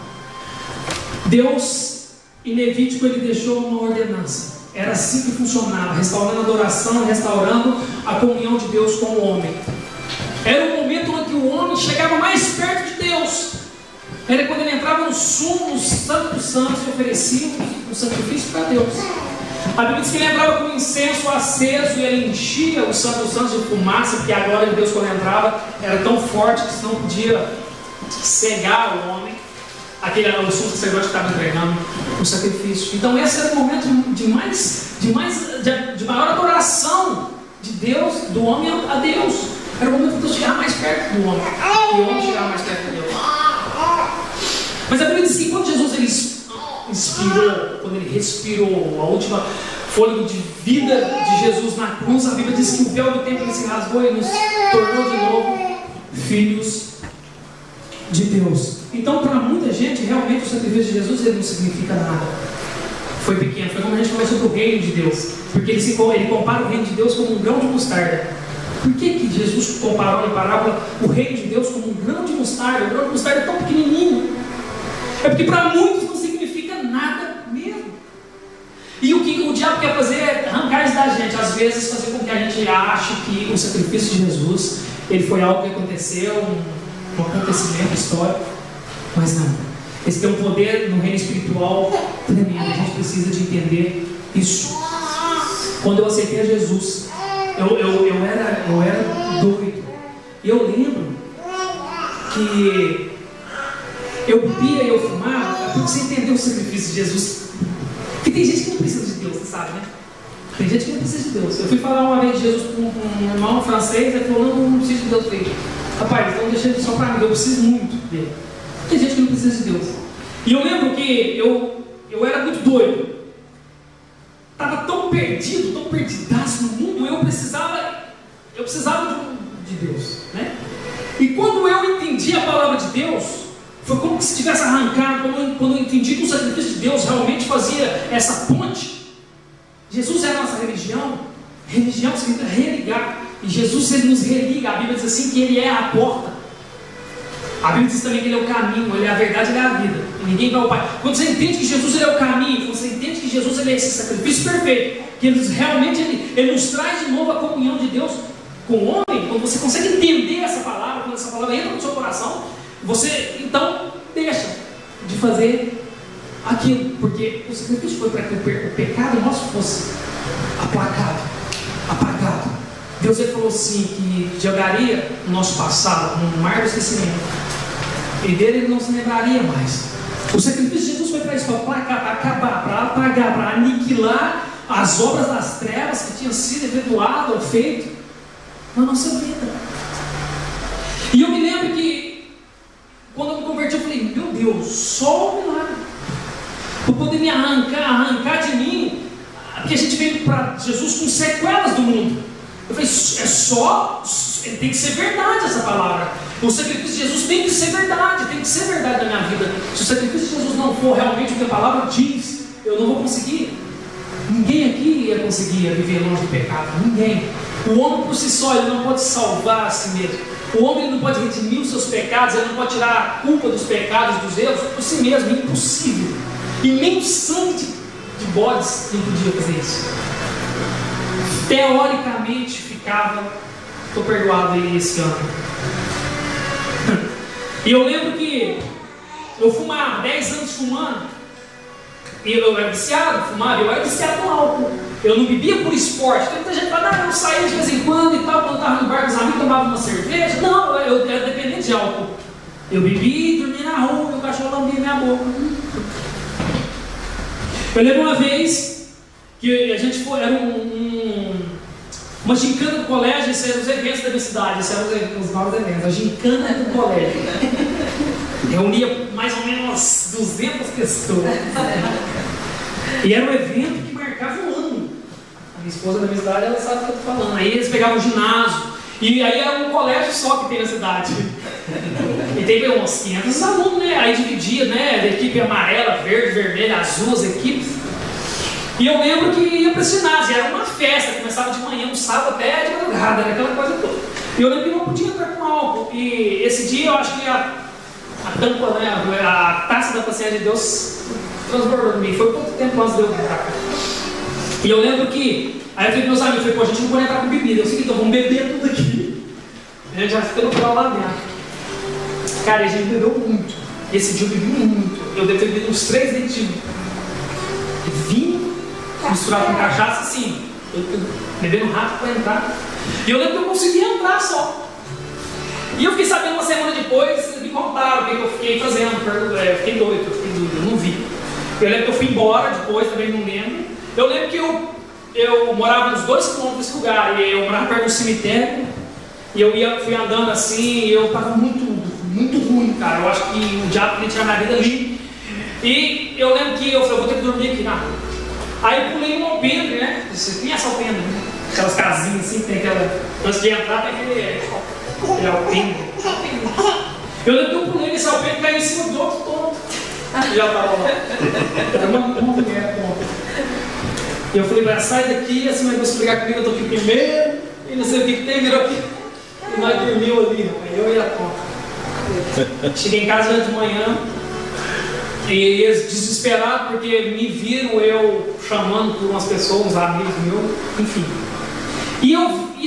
Deus, em Levítico, ele deixou uma ordenança. Era assim que funcionava, restaurando a adoração, restaurando a comunhão de Deus com o homem. Era o momento em que o homem chegava mais perto de Deus. Era quando ele entrava no sumo, no santo dos santos, e oferecia um sacrifício para Deus. A Bíblia diz que ele entrava com incenso aceso e ele enchia o santo dos santos de fumaça, porque a glória de Deus, quando entrava, era tão forte que não podia cegar o homem. O sumo sacerdote estava entregando o sacrifício. Então esse era o momento de maior adoração de Deus, do homem a Deus. Era o momento de Deus chegar mais perto do homem, e o homem chegar mais perto de Deus. Mas a Bíblia diz que quando Jesus ele inspirou, quando ele respirou, a última, fôlego de vida de Jesus na cruz, a Bíblia diz que o véu do templo ele se rasgou e nos tornou de novo filhos de Deus. Então, para muita gente, realmente o sacrifício de Jesus ele não significa nada. Foi pequeno, foi como a gente falou sobre o reino de Deus, porque ele compara o reino de Deus como um grão de mostarda. Por que Jesus comparou em parábola o reino de Deus como um grão de mostarda? O grão de mostarda é tão pequenininho. É porque para muitos não significa nada mesmo. E o que o diabo quer fazer é arrancar isso da gente, às vezes fazer com que a gente ache que o sacrifício de Jesus ele foi algo que aconteceu, um acontecimento histórico, mas não. Esse tem um poder no reino espiritual tremendo. A gente precisa de entender isso. Quando eu aceitei a Jesus, eu era doido. E eu lembro que eu bebia e eu fumava porque você entendeu o sacrifício de Jesus. Porque tem gente que não precisa de Deus, você sabe, né? Tem gente que não precisa de Deus. Eu fui falar uma vez de Jesus com um irmão francês, ele falou, não preciso de Deus. Eu falei, rapaz, então deixa ele só para mim, eu preciso muito dele. Tem gente que não precisa de Deus. E eu lembro que eu era muito doido. Estava tão perdido, tão perdidaço no mundo, eu precisava de Deus, né? E quando eu entendi a palavra de Deus, foi como se tivesse arrancado, quando eu entendi que o sacrifício de Deus realmente fazia essa ponte. Jesus é a nossa religião significa religar, e Jesus ele nos religa. A Bíblia diz assim que ele é a porta. A Bíblia diz também que ele é o caminho, ele é a verdade, ele é a vida, e ninguém vai ao Pai. Quando você entende que Jesus ele é o caminho, quando você entende que Jesus ele é esse sacrifício perfeito, que ele realmente ele nos traz de novo a comunhão de Deus com o homem, quando você consegue entender essa palavra, quando essa palavra entra no seu coração, você então deixa de fazer aquilo, porque o sacrifício foi para que o pecado nosso fosse aplacado, apagado. Deus ele falou assim que jogaria o nosso passado no mar do esquecimento, e dele ele não se lembraria mais. O sacrifício de Jesus foi para isso, para aplacar, para acabar, para apagar, para aniquilar as obras das trevas que tinham sido efetuadas ou feito na nossa vida. E eu me lembro que quando eu me converti, eu falei, meu Deus, só um milagre para poder me arrancar de mim, porque a gente veio para Jesus com sequelas do mundo. Eu falei, tem que ser verdade essa palavra. O sacrifício de Jesus tem que ser verdade, tem que ser verdade na minha vida. Se o sacrifício de Jesus não for realmente o que a palavra diz, eu não vou conseguir. Ninguém aqui ia conseguir viver longe do pecado, ninguém. O homem por si só, ele não pode salvar a si mesmo. O homem ele não pode redimir os seus pecados, ele não pode tirar a culpa dos pecados, dos erros por si mesmo, é impossível. E nem o sangue de bodes não podia fazer isso. Teoricamente ficava, estou perdoado aí esse ano. E eu lembro que eu fumava, 10 anos fumando, e eu era viciado, fumava, eu era viciado no álcool. Eu não bebia por esporte. Tem muita gente que fala, eu saía de vez em quando e tal, quando eu estava no bar com os amigos, tomava uma cerveja. Não, eu era dependente de álcool. Eu bebia, dormia na rua, meu cachorro lambia minha boca. Eu lembro uma vez que a gente foi, era uma gincana do colégio, esses eram os eventos da minha cidade, esses eram os novos eventos, a gincana do colégio. Reunia mais ou menos umas 200 pessoas. E era um evento que marcava um ano. A minha esposa da minha cidade, ela sabe o que eu estou falando. Aí eles pegavam o ginásio, e aí era um colégio só que tem na cidade. E teve uns 500 alunos, né? Aí dividia, né? Da equipe amarela, verde, vermelha, azul, as equipes. E eu lembro que ia para esse ginásio, era uma festa, começava de manhã, no sábado até de madrugada, era aquela coisa toda. E eu lembro que não podia entrar com álcool. E esse dia eu acho que a tampa, né? A taça da paciência de Deus transbordou em mim. Foi pouco tempo antes de eu entrar. E eu lembro que, aí eu falei para meus amigos, falei, pô, a gente não pode entrar com bebida. Eu sei que então vamos beber tudo aqui. A gente já fica no final lá dentro. Cara, a gente bebeu muito. Esse dia eu bebi muito. Eu devo ter bebido uns 3 litros de vinho misturado com cachaça, assim. Eu bebendo rápido para entrar. E eu lembro que eu consegui entrar só. E eu fiquei sabendo uma semana depois, me contaram o que eu fiquei fazendo. Eu fiquei doido, eu não vi. Eu lembro que eu fui embora depois, também não lembro. Eu lembro que eu morava uns 2 km desse lugar, e eu morava perto do cemitério. E eu fui andando assim, e eu estava muito ruim, cara. Eu acho que o diabo queria tirar minha vida ali. E eu lembro que eu falei, eu vou ter que dormir aqui na rua. Aí eu pulei no alpendre, né? Você conhece alpendre, né? Aquelas casinhas assim, tem aquela. Antes de entrar tem aquele alpendre. Eu lembro que eu pulei nesse alpendre e caí em cima do outro tonto. Já estava lá. Era uma mulher tonta. E eu falei, vai, sai daqui, assim, mas vou explicar comigo, eu tô aqui primeiro, e não sei o que tem, virou aqui. E nós dormimos ali, rapaz, eu e a tonta. Cheguei em casa de manhã. E eles desesperados porque me viram eu chamando por umas pessoas, uns amigos meus, enfim. E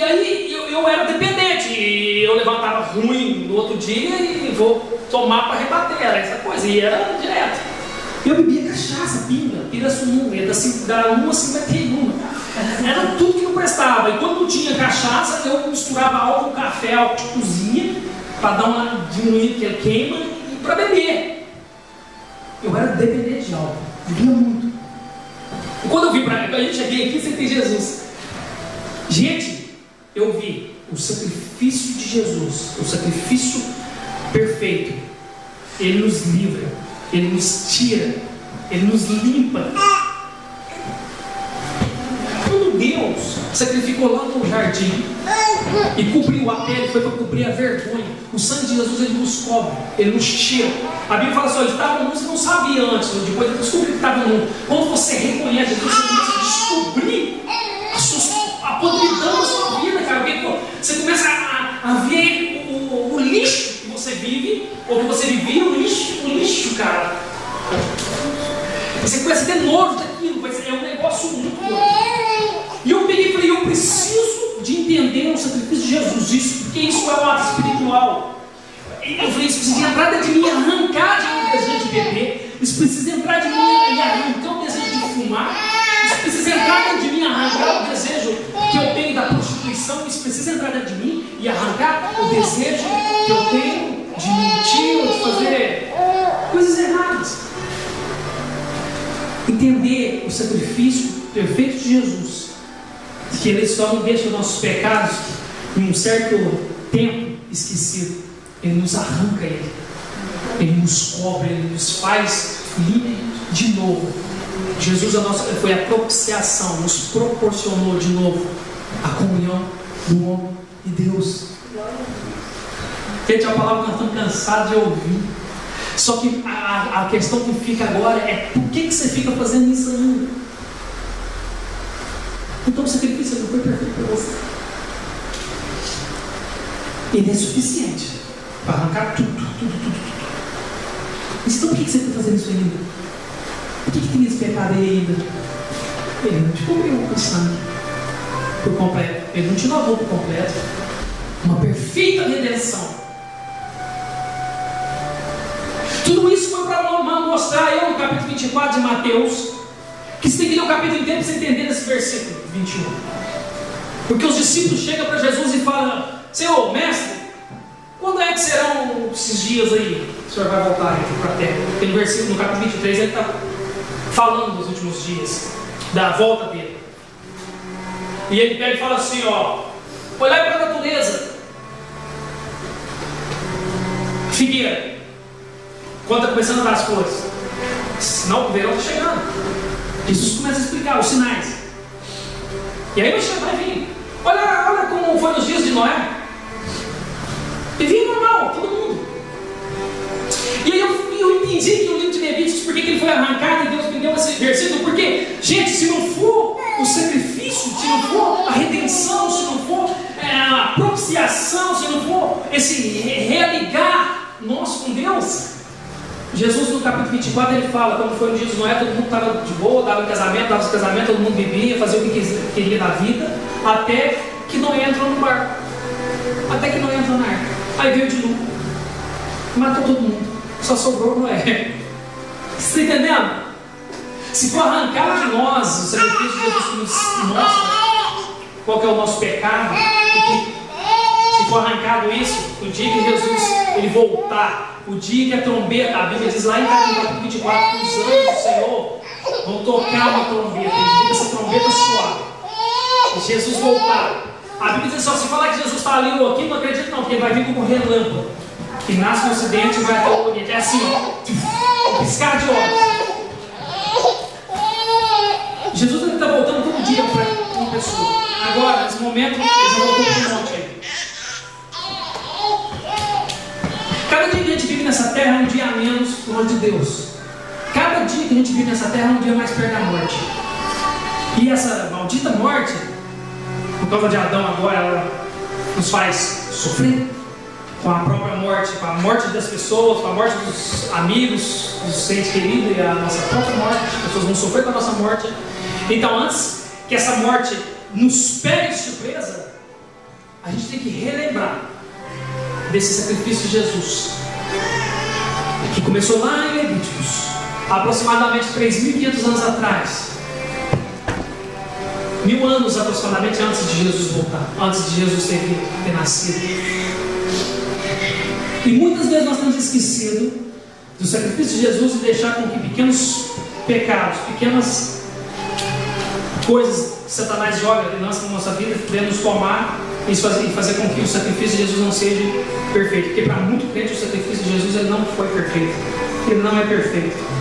aí eu era dependente, e eu levantava ruim no outro dia e vou tomar para rebater, era essa coisa, e era direto. Eu bebia cachaça, pinga, pirassununga, da 1 a 51. Era tudo que não prestava. E quando tinha cachaça, eu misturava álcool com café, álcool de cozinha, para dar uma diminuída que ele queima, e para beber. Eu era dependente de álcool, bebia muito. E quando eu vi para cá, eu cheguei aqui, aceitei Jesus. Gente, eu vi o sacrifício de Jesus, o sacrifício perfeito. Ele nos livra, Ele nos tira, Ele nos limpa. Quando Deus sacrificou lá no jardim e cobriu a pele, foi para cobrir a vergonha. O sangue de Jesus, Ele nos cobre, Ele nos tira. A Bíblia fala assim, ele estava no mundo, você não sabia antes, depois eu descobri que estava no mundo. Quando você reconhece Jesus, você começa a descobrir a podridão da sua vida, cara. Você começa a ver o lixo que você vive, ou que você vivia, o lixo, cara. Você começa a ter nojo daquilo, é um negócio muito bom. E eu peguei e falei, eu preciso de entender o sacrifício de Jesus, isso, porque isso é um ato espiritual. Eu falei, isso precisa entrar dentro de mim, arrancar de mim o desejo de beber, isso precisa entrar de mim e arrancar o desejo de fumar, isso precisa entrar dentro de mim e arrancar o desejo que eu tenho da prostituição, isso precisa entrar dentro de mim e arrancar o desejo que eu tenho de mentir ou de fazer coisas erradas. Entender o sacrifício perfeito de Jesus, que Ele só não deixa os nossos pecados em um certo tempo esquecido. Ele nos arranca Ele nos cobre, Ele nos faz livre de novo. Jesus foi a propiciação, nos proporcionou de novo a comunhão do homem e Deus. Gente, é uma palavra que nós estamos cansados de ouvir. Só que a questão que fica agora é por que você fica fazendo isso ainda? Então o sacrifício não foi perfeito para você. Ele é suficiente para arrancar tudo. Então por que você está fazendo isso ainda? Por que tem esse pecado aí ainda? Ele não te cobriu com sangue por completo. Ele não te lavou por completo. Uma perfeita redenção. Tudo isso foi para mostrar eu no capítulo 24 de Mateus, que você tem que ler o capítulo inteiro para você entender esse versículo 21. Porque os discípulos chegam para Jesus e falam: Senhor, mestre, quando é que serão esses dias aí? O Senhor vai voltar aqui para a terra. Aquele versículo no capítulo 23, ele está falando dos últimos dias, da volta dele. E ele pega e fala assim: ó, olhai para a natureza, figueira, quando está começando a dar as flores, sinal que o verão está chegando. Jesus começa a explicar os sinais. E aí vai vir. Olha como foi nos dias de Noé. Vivia normal, todo mundo. E aí eu entendi que o livro de Levíticos, por que ele foi arrancado, e Deus me deu esse versículo. Porque, gente, se não for o sacrifício, se não for a redenção, se não for a propiciação, se não for esse religar nós com Deus, Jesus no capítulo 24 ele fala, quando foi no dia de Noé, todo mundo estava de boa, dava em casamento, dava os casamentos, todo mundo bebia, fazia o que queria da vida, até que Noé entrou no barco, até que Noé entrou na arca. Aí veio de novo, matou todo mundo, só sobrou Noé. Você está entendendo? Se for arrancar de nós o sacrifício de Jesus que nos mostra qual que é o nosso pecado, se for arrancado isso, o dia que Jesus ele voltar, o dia que a trombeta, a Bíblia diz lá em capítulo 24, que os anjos do Senhor vão tocar uma trombeta, e essa trombeta soar, e Jesus voltar. A Bíblia diz só, se falar que Jesus está ali ou aqui, não acredito não, porque ele vai vir como um relâmpago, que nasce no ocidente e vai até o oriente, é assim, ó, piscar de olhos. Jesus momento, ele já voltou para o monte aí. Cada dia que a gente vive nessa terra é um dia a menos longe de Deus. Cada dia que a gente vive nessa terra é um dia mais perto da morte. E essa maldita morte, por causa de Adão agora, ela nos faz sofrer com a própria morte, com a morte das pessoas, com a morte dos amigos, dos entes queridos e a nossa própria morte. As pessoas vão sofrer com a nossa morte. Então, antes que essa morte nos pegue de surpresa, a gente tem que relembrar desse sacrifício de Jesus, que começou lá em Levíticos, aproximadamente 3.500 anos atrás. 1000 anos aproximadamente antes de Jesus voltar, antes de Jesus ter nascido. E muitas vezes nós temos esquecido do sacrifício de Jesus e deixar com que pequenos pecados, pequenas coisas que Satanás joga e lança na nossa vida, podemos nos tomar e fazer com que o sacrifício de Jesus não seja perfeito. Porque para muito crente o sacrifício de Jesus ele não foi perfeito. Ele não é perfeito.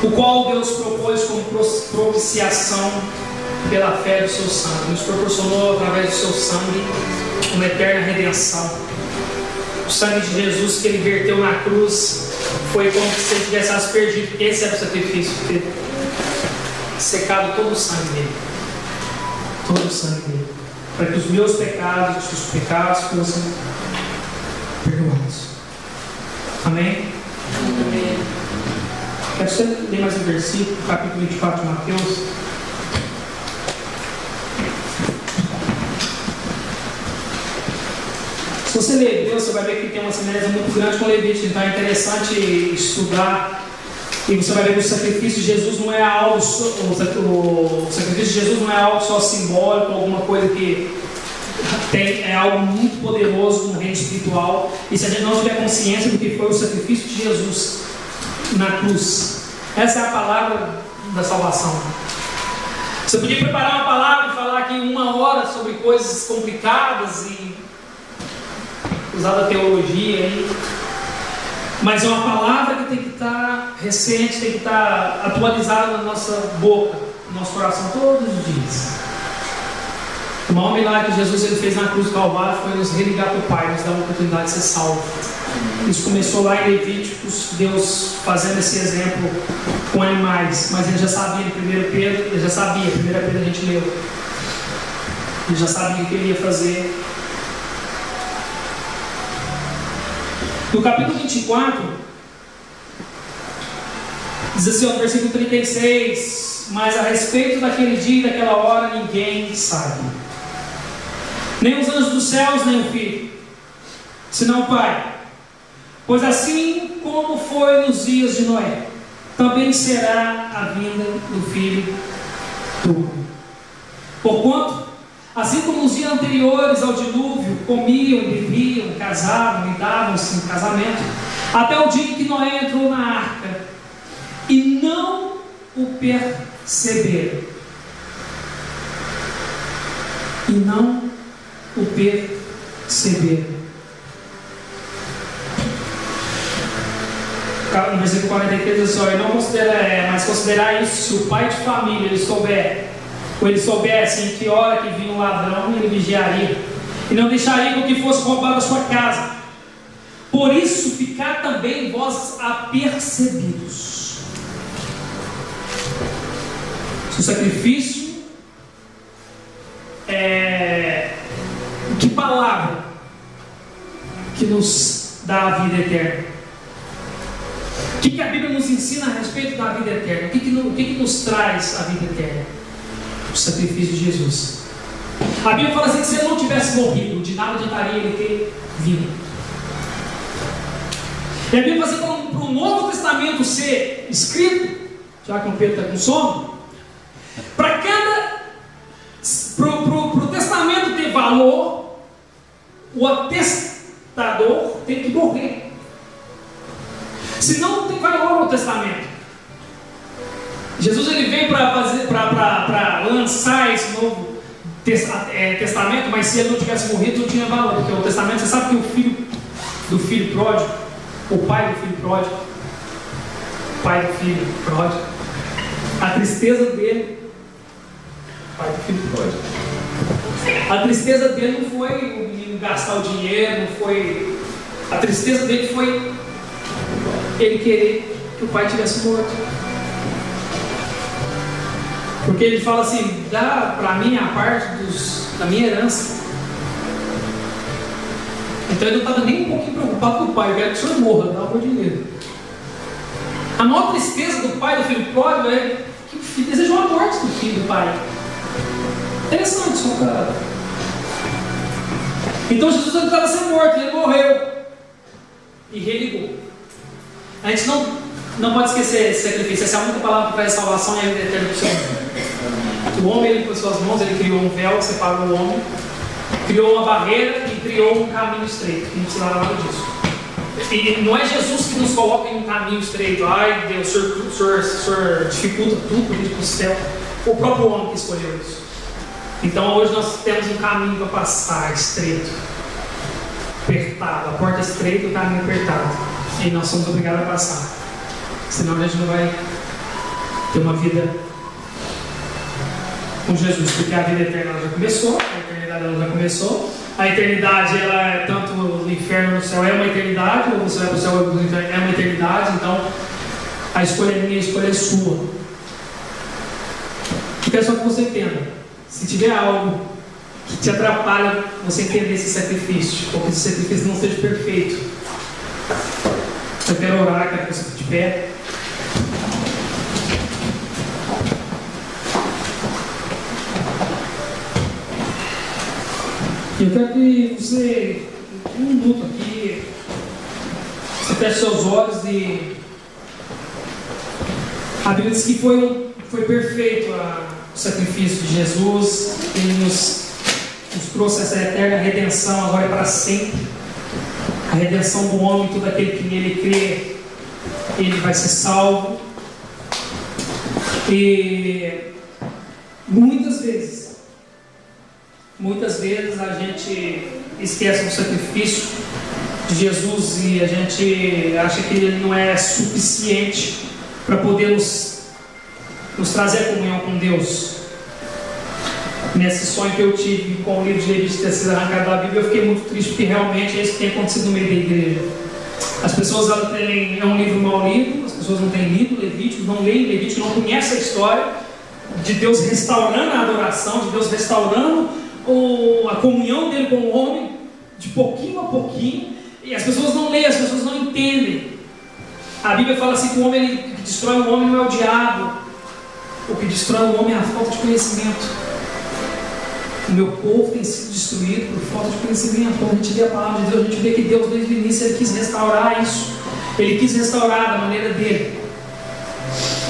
O qual Deus propôs como propiciação pela fé do seu sangue. Nos proporcionou através do seu sangue uma eterna redenção. O sangue de Jesus que ele verteu na cruz foi como se ele tivesse perdido. Esse era o sacrifício, ter secado todo o sangue dele. Todo o sangue dele. Para que os meus pecados, os seus pecados fossem perdoados. Amém? Amém. Quero você ler mais um versículo, capítulo 24 de Mateus. Se você ler Deus, você vai ver que tem uma semelhança muito grande com o Levítico. Então é interessante estudar. E você vai ver que o sacrifício de Jesus não é algo o sacrifício de Jesus não é algo só simbólico, alguma coisa que é algo muito poderoso no reino espiritual. E se a gente não tiver consciência do que foi o sacrifício de Jesus na cruz, essa é a palavra da salvação. Você podia preparar uma palavra e falar aqui 1 hora sobre coisas complicadas e usar da teologia aí, mas é uma palavra que tem que estar recente, tem que estar atualizada na nossa boca, no nosso coração todos os dias. O maior milagre que Jesus ele fez na cruz do Calvário foi nos religar com o Pai, nos dar a oportunidade de ser salvo. Isso começou lá em Levíticos, Deus fazendo esse exemplo com animais, mas ele já sabia em 1 Pedro, ele já sabia, 1 Pedro a gente leu, ele já sabia o que ele ia fazer. No capítulo 24, diz assim, no versículo 36, mas a respeito daquele dia e daquela hora ninguém sabe, nem os anjos dos céus, nem o Filho, senão o Pai. Pois assim como foi nos dias de Noé, também será a vinda do Filho do Homem. Porquanto, assim como nos dias anteriores ao dilúvio, comiam, bebiam, casavam e davam-se em casamento, até o dia em que Noé entrou na arca, e não o perceberam. E não o perceberam. No versículo 43 diz assim, não considera, mas considerar isso, se o pai de família ele souber, ou ele soubesse em que hora que vinha o ladrão, ele vigiaria, e não deixaria com que fosse roubado a sua casa. Por isso, ficar também vós apercebidos. Se o sacrifício que palavra que nos dá a vida eterna? O que a Bíblia nos ensina a respeito da vida eterna? O que nos traz a vida eterna? O sacrifício de Jesus. A Bíblia fala assim que se ele não tivesse morrido, de nada adiantaria ele ter vindo. E a Bíblia fala assim, para o Novo Testamento ser escrito, já que o Pedro está com sono, para o testamento ter valor, o atestador tem que morrer. Senão não tem valor no testamento. Jesus ele veio para lançar esse novo testamento, mas se ele não tivesse morrido não tinha valor, porque o testamento, você sabe que o filho do filho pródigo, o pai do filho pródigo, A tristeza dele, pai do filho pródigo, a tristeza dele não foi o menino gastar o dinheiro, não foi. A tristeza dele foi ele querer que o pai tivesse morto. Porque ele fala assim: dá para mim a parte da minha herança. Então ele não estava nem um pouquinho preocupado com o pai. Eu quero que o senhor morra, dá o meu dinheiro. A maior tristeza do pai do filho pródigo é que o filho desejou a morte do filho do pai. Interessante isso, cara. Então Jesus estava sendo morto, ele morreu e religou. A gente não pode esquecer esse sacrifício. Essa é a única palavra que traz salvação e a vida eterna para o Senhor. O homem, ele, com suas mãos, ele criou um véu que separa o homem, criou uma barreira e criou um caminho estreito. Não precisava nada disso. E não é Jesus que nos coloca em um caminho estreito. Ai, Deus, o Senhor dificulta tudo para ir para o céu. O próprio homem que escolheu isso. Então hoje nós temos um caminho para passar estreito, apertado, a porta estreita e o caminho apertado. E nós somos obrigados a passar. Senão a gente não vai ter uma vida com Jesus, porque a vida eterna ela já começou, a eternidade ela já começou. A eternidade, ela é tanto o inferno no céu é uma eternidade, ou você vai para o céu ou para o inferno é uma eternidade. Então a escolha é minha, a escolha é sua. Eu quero só que você entenda. Se tiver algo que te atrapalha você entender esse sacrifício, ou que esse sacrifício não seja perfeito, eu quero orar, quero que você fique de pé. Eu quero que você, um minuto aqui, você feche seus olhos e a Bíblia diz que foi perfeito o sacrifício de Jesus. Ele nos trouxe essa eterna redenção agora e para sempre. A redenção do homem, todo aquele que nele crê, ele vai ser salvo. E muitas vezes a gente esquece do sacrifício de Jesus e a gente acha que ele não é suficiente para poder nos trazer a comunhão com Deus. Nesse sonho que eu tive com o livro de Levítico ter sido arrancado da Bíblia, eu fiquei muito triste, porque realmente é isso que tem acontecido no meio da igreja. As pessoas é um livro mal lido, as pessoas não têm lido Levítico, não leem Levítico, não conhecem a história de Deus restaurando a adoração, de Deus restaurando a comunhão dele com o homem, de pouquinho a pouquinho, e as pessoas não leem, as pessoas não entendem. A Bíblia fala assim que o homem que destrói o homem não é o diabo, o que destrói o homem é a falta de conhecimento. O meu povo tem sido destruído por falta de conhecimento. Quando a gente vê a palavra de Deus, a gente vê que Deus desde o início ele quis restaurar isso. Ele quis restaurar da maneira dele.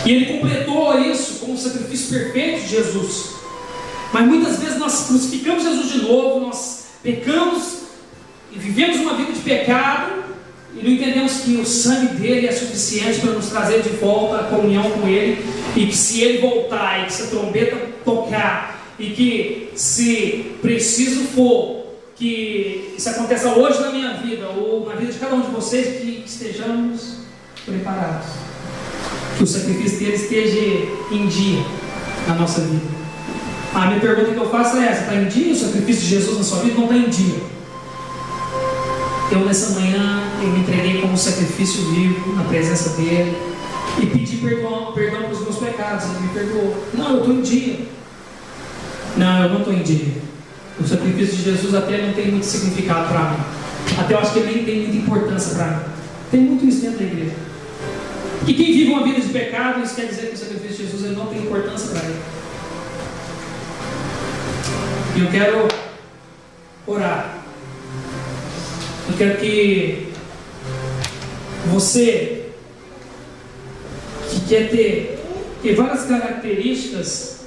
E ele completou isso com o sacrifício perfeito de Jesus. Mas muitas vezes nós crucificamos Jesus de novo, nós pecamos e vivemos uma vida de pecado e não entendemos que o sangue dele é suficiente para nos trazer de volta a comunhão com ele, e que se ele voltar e que se a trombeta tocar e que se preciso for que isso aconteça hoje na minha vida ou na vida de cada um de vocês, que estejamos preparados, que o sacrifício dele esteja em dia na nossa vida. A minha pergunta que eu faço é essa: está em dia o sacrifício de Jesus na sua vida? Não está em dia. Eu nessa manhã eu me entreguei como sacrifício vivo na presença dele e pedi perdão pelos meus pecados. Ele me perdoou. Não, eu estou em dia. Não, eu não estou em dia. O sacrifício de Jesus até não tem muito significado para mim. Até eu acho que ele nem tem muita importância para mim. Tem muito isso dentro da igreja. E quem vive uma vida de pecado, isso quer dizer que o sacrifício de Jesus ele não tem importância para ele. E eu quero orar. Eu quero que você que quer ter várias características,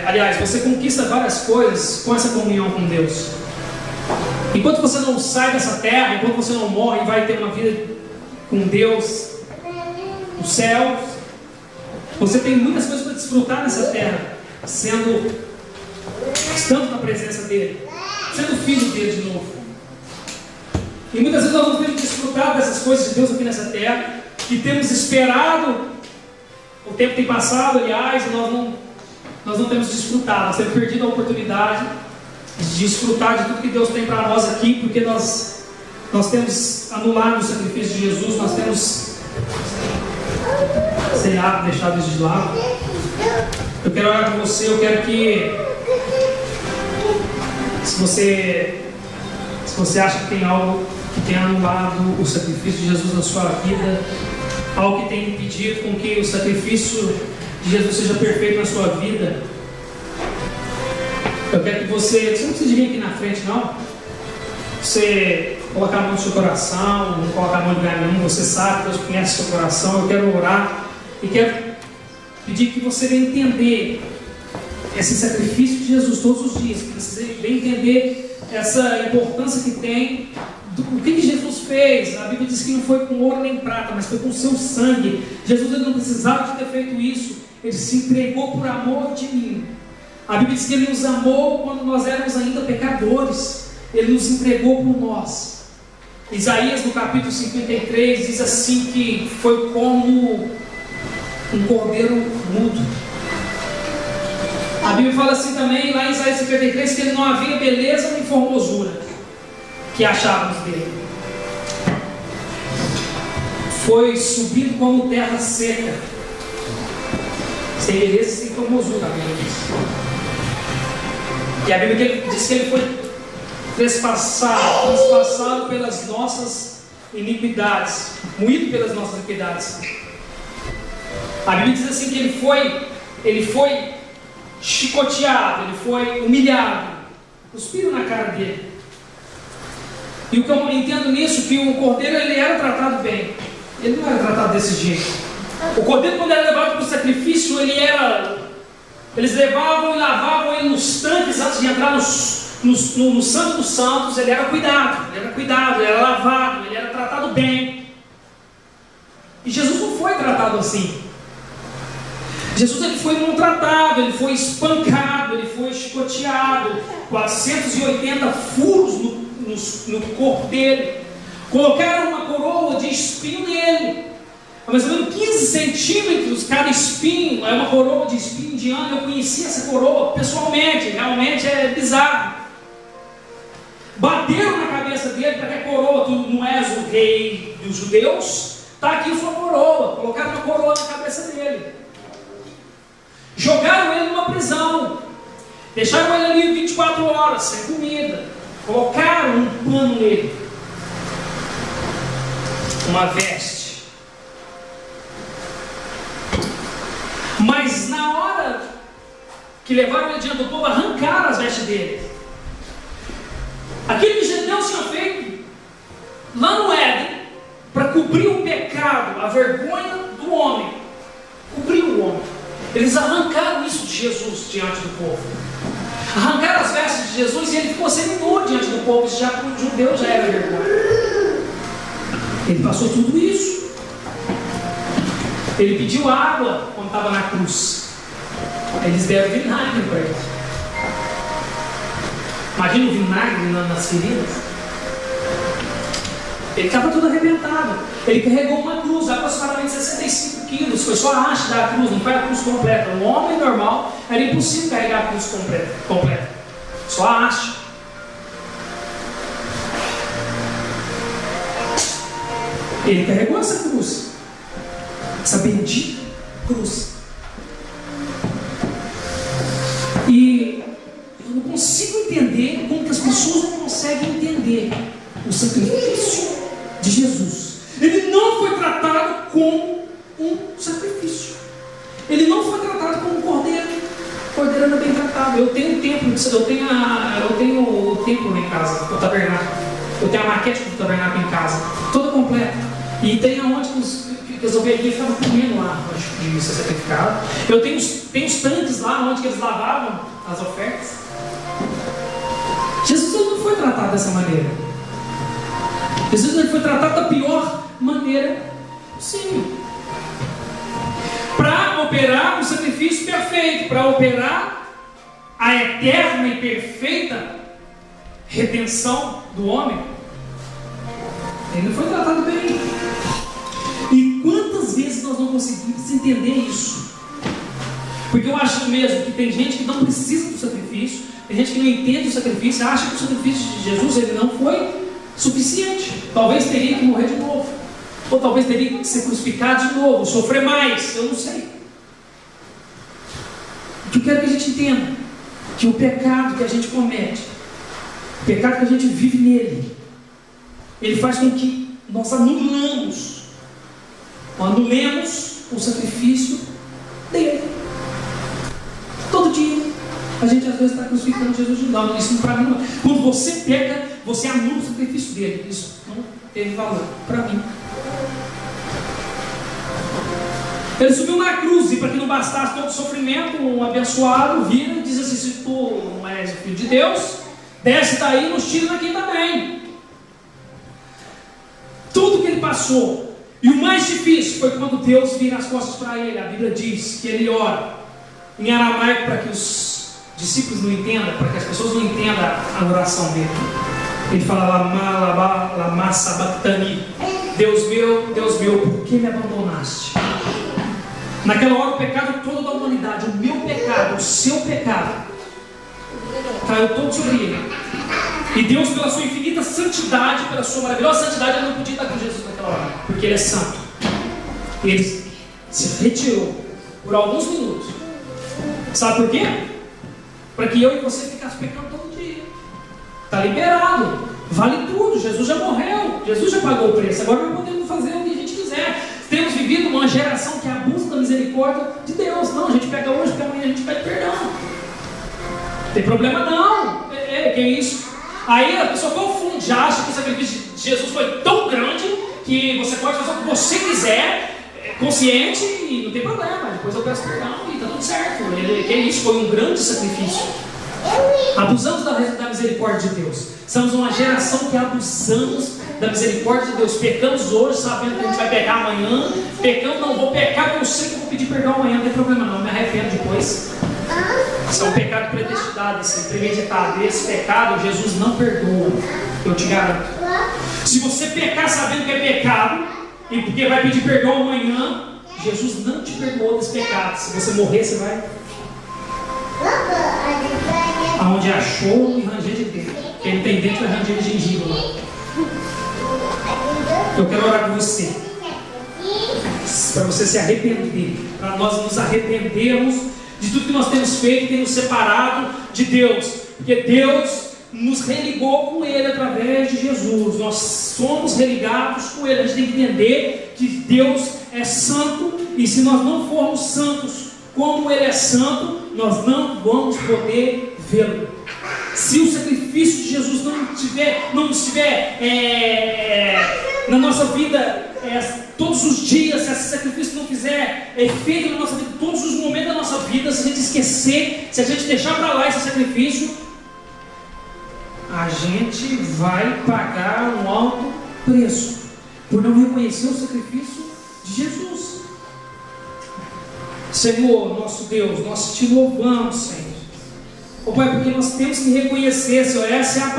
aliás, você conquista várias coisas com essa comunhão com Deus. Enquanto você não sai dessa terra, enquanto você não morre e vai ter uma vida com Deus no céu, você tem muitas coisas para desfrutar nessa terra, estando na presença dele, sendo filho dele de novo. E muitas vezes nós não temos desfrutado dessas coisas de Deus aqui nessa terra, e temos esperado O tempo tem passado, aliás, e nós não temos desfrutado, nós temos perdido a oportunidade de desfrutar de tudo que Deus tem para nós aqui, porque nós temos anulado o sacrifício de Jesus, nós temos deixado isso de lado. Eu quero orar com você, eu quero que, se você acha que tem algo que tem anulado o sacrifício de Jesus na sua vida, algo que tem impedido com que o sacrifício de Jesus seja perfeito na sua vida, eu quero que você não precisa vir aqui na frente não, você colocar a mão no seu coração, não colocar a mão em lugar nenhum, você sabe, Deus conhece o seu coração. Eu quero orar e quero pedir que você venha entender esse sacrifício de Jesus todos os dias, que você venha entender essa importância que tem, o que Jesus fez. A Bíblia diz que não foi com ouro nem prata, mas foi com o seu sangue. Jesus ele não precisava de ter feito isso, ele se entregou por amor de mim. A Bíblia diz que ele nos amou quando nós éramos ainda pecadores, ele nos entregou por nós. Isaías no capítulo 53 diz assim que foi como um cordeiro mudo. A Bíblia fala assim também lá em Isaías 53 que ele não havia beleza nem formosura que achávamos dele. Foi subido como terra seca, sem beleza e sem formosura, a Bíblia diz. E a Bíblia diz que ele foi transpassado pelas nossas iniquidades, moído pelas nossas iniquidades. A Bíblia diz assim que ele foi chicoteado, ele foi humilhado, cuspiram na cara dele. E o que eu entendo nisso, que o cordeiro ele era tratado bem, ele não era tratado desse jeito. O cordeiro, quando era levado para o sacrifício, eles levavam e lavavam ele nos tanques antes de entrar no Santo dos Santos. Ele era cuidado, ele era lavado, ele era tratado bem. E Jesus não foi tratado assim. Jesus ele foi maltratado, ele foi espancado, ele foi chicoteado, 480 furos no corpo dele. Colocaram uma coroa de espinho nele, mais ou menos 15 centímetros cada espinho. É uma coroa de espinho indiana. Eu conheci essa coroa pessoalmente, realmente é bizarro. Bateram na cabeça dele para que a coroa, tu não és o rei dos judeus, está aqui a sua coroa. Colocaram uma coroa na cabeça dele. Jogaram ele numa prisão, deixaram ele ali 24 horas sem comida, colocaram um pano nele, uma veste. Mas na hora que levaram ele diante do povo, arrancaram as vestes dele. Aquilo que Deus tinha feito lá no Éden para cobrir o pecado, a vergonha do homem, cobriu o homem. Eles arrancaram isso de Jesus diante do povo, arrancaram as vestes de Jesus e ele ficou seminu diante do povo. Isso já para o judeu já era vergonha. Ele passou tudo isso. Ele pediu água quando estava na cruz. Eles deram vinagre para ele. Imagina o vinagre nas feridas. Ele estava todo arrebentado. Ele carregou uma cruz, aproximadamente 65 quilos. Foi só a haste da cruz, não foi a cruz completa. Um homem normal era impossível carregar a cruz completa. Só a haste. Ele carregou essa cruz, essa bendita cruz. E eu não consigo entender como que as pessoas não conseguem entender o sacrifício de Jesus. Ele não foi tratado como um sacrifício. Ele não foi tratado como um cordeiro. O cordeiro era bem tratado. Eu tenho um templo, eu tenho o templo em casa, o tabernáculo. Eu tenho a maquete do tabernáculo em casa, toda completa. E tem aonde que as ovelhinhas estavam comendo lá, onde de ser sacrificado. Eu tenho os tanques lá onde que eles lavavam as ofertas. Jesus ele não foi tratado dessa maneira. Jesus ele foi tratado da pior maneira possível, para operar um sacrifício perfeito, para operar a eterna e perfeita redenção do homem. Ele não foi tratado bem. E quantas vezes nós não conseguimos entender isso. Porque eu acho mesmo que tem gente que não precisa do sacrifício, tem gente que não entende o sacrifício, acha que o sacrifício de Jesus ele não foi suficiente. Talvez teria que morrer de novo, ou talvez teria que ser crucificado de novo, sofrer mais, eu não sei. O que eu quero que a gente entenda, que o pecado que a gente comete, o pecado que a gente vive nele, ele faz com que nós anulemos o sacrifício dele. Todo dia a gente às vezes está crucificando Jesus de novo. Isso para mim não. Quando você peca, você anula o sacrifício dele. Isso não teve valor para mim. Ele subiu na cruz, e para que não bastasse todo o sofrimento, um abençoado vira e diz assim: se tu não és o filho de Deus, desce daí e nos tira daqui também. Tudo que ele passou, e o mais difícil foi quando Deus vira as costas para ele. A Bíblia diz que ele ora em aramaico para que os discípulos não entendam, para que as pessoas não entendam a oração dele. Ele fala: lama sabachthani, Deus meu, por que me abandonaste? Naquela hora o pecado todo da humanidade, o meu pecado, o seu pecado, caiu todo sobre ele. E Deus, pela sua infinita santidade, pela sua maravilhosa santidade, ele não podia estar com Jesus naquela hora, porque ele é santo. Ele se retirou por alguns minutos. Sabe por quê? Para que eu e você ficassem pecando todo dia. Está liberado, vale tudo. Jesus já morreu, Jesus já pagou o preço. Agora nós podemos fazer o que a gente quiser. Temos vivido uma geração que abusa da misericórdia de Deus. Não, a gente pega hoje, porque amanhã a gente pede perdão. Não tem problema não. Que é isso? Aí a pessoa confunde, já acha que o sacrifício de Jesus foi tão grande que você pode fazer o que você quiser, consciente, e não tem problema. Depois eu peço perdão e está tudo certo. Que é isso? Foi um grande sacrifício. Abusamos da misericórdia de Deus. Somos uma geração que abusamos da misericórdia de Deus. Pecamos hoje sabendo que a gente vai pecar amanhã. Pecamos, não vou pecar porque eu sei que eu vou pedir perdão amanhã. Não tem problema não, me arrependo depois. Isso é um pecado predestinado, esse premeditado. Esse pecado Jesus não perdoa, eu te garanto. Se você pecar sabendo que é pecado e porque vai pedir perdão amanhã, Jesus não te perdoou desse pecado. Se você morrer, você vai aonde achou e ranger de dentro. Quem tem dentro vai ranger de gengibre. Eu quero orar com você, para você se arrepender, para nós nos arrependermos de tudo que nós temos feito, que nos separado de Deus, porque Deus nos religou com Ele através de Jesus. Nós somos religados com Ele. A gente tem que entender que Deus é santo, e se nós não formos santos como Ele é santo, nós não vamos poder vê-lo. Se o sacrifício de Jesus não estiver na nossa vida todos os dias, se esse sacrifício não fizer efeito na nossa vida, todos os momentos da nossa vida, se a gente esquecer, se a gente deixar para lá esse sacrifício, a gente vai pagar um alto preço por não reconhecer o sacrifício de Jesus. Senhor, nosso Deus, nós te louvamos, Senhor. Oh, Pai, porque nós temos que reconhecer, Senhor, essa é uma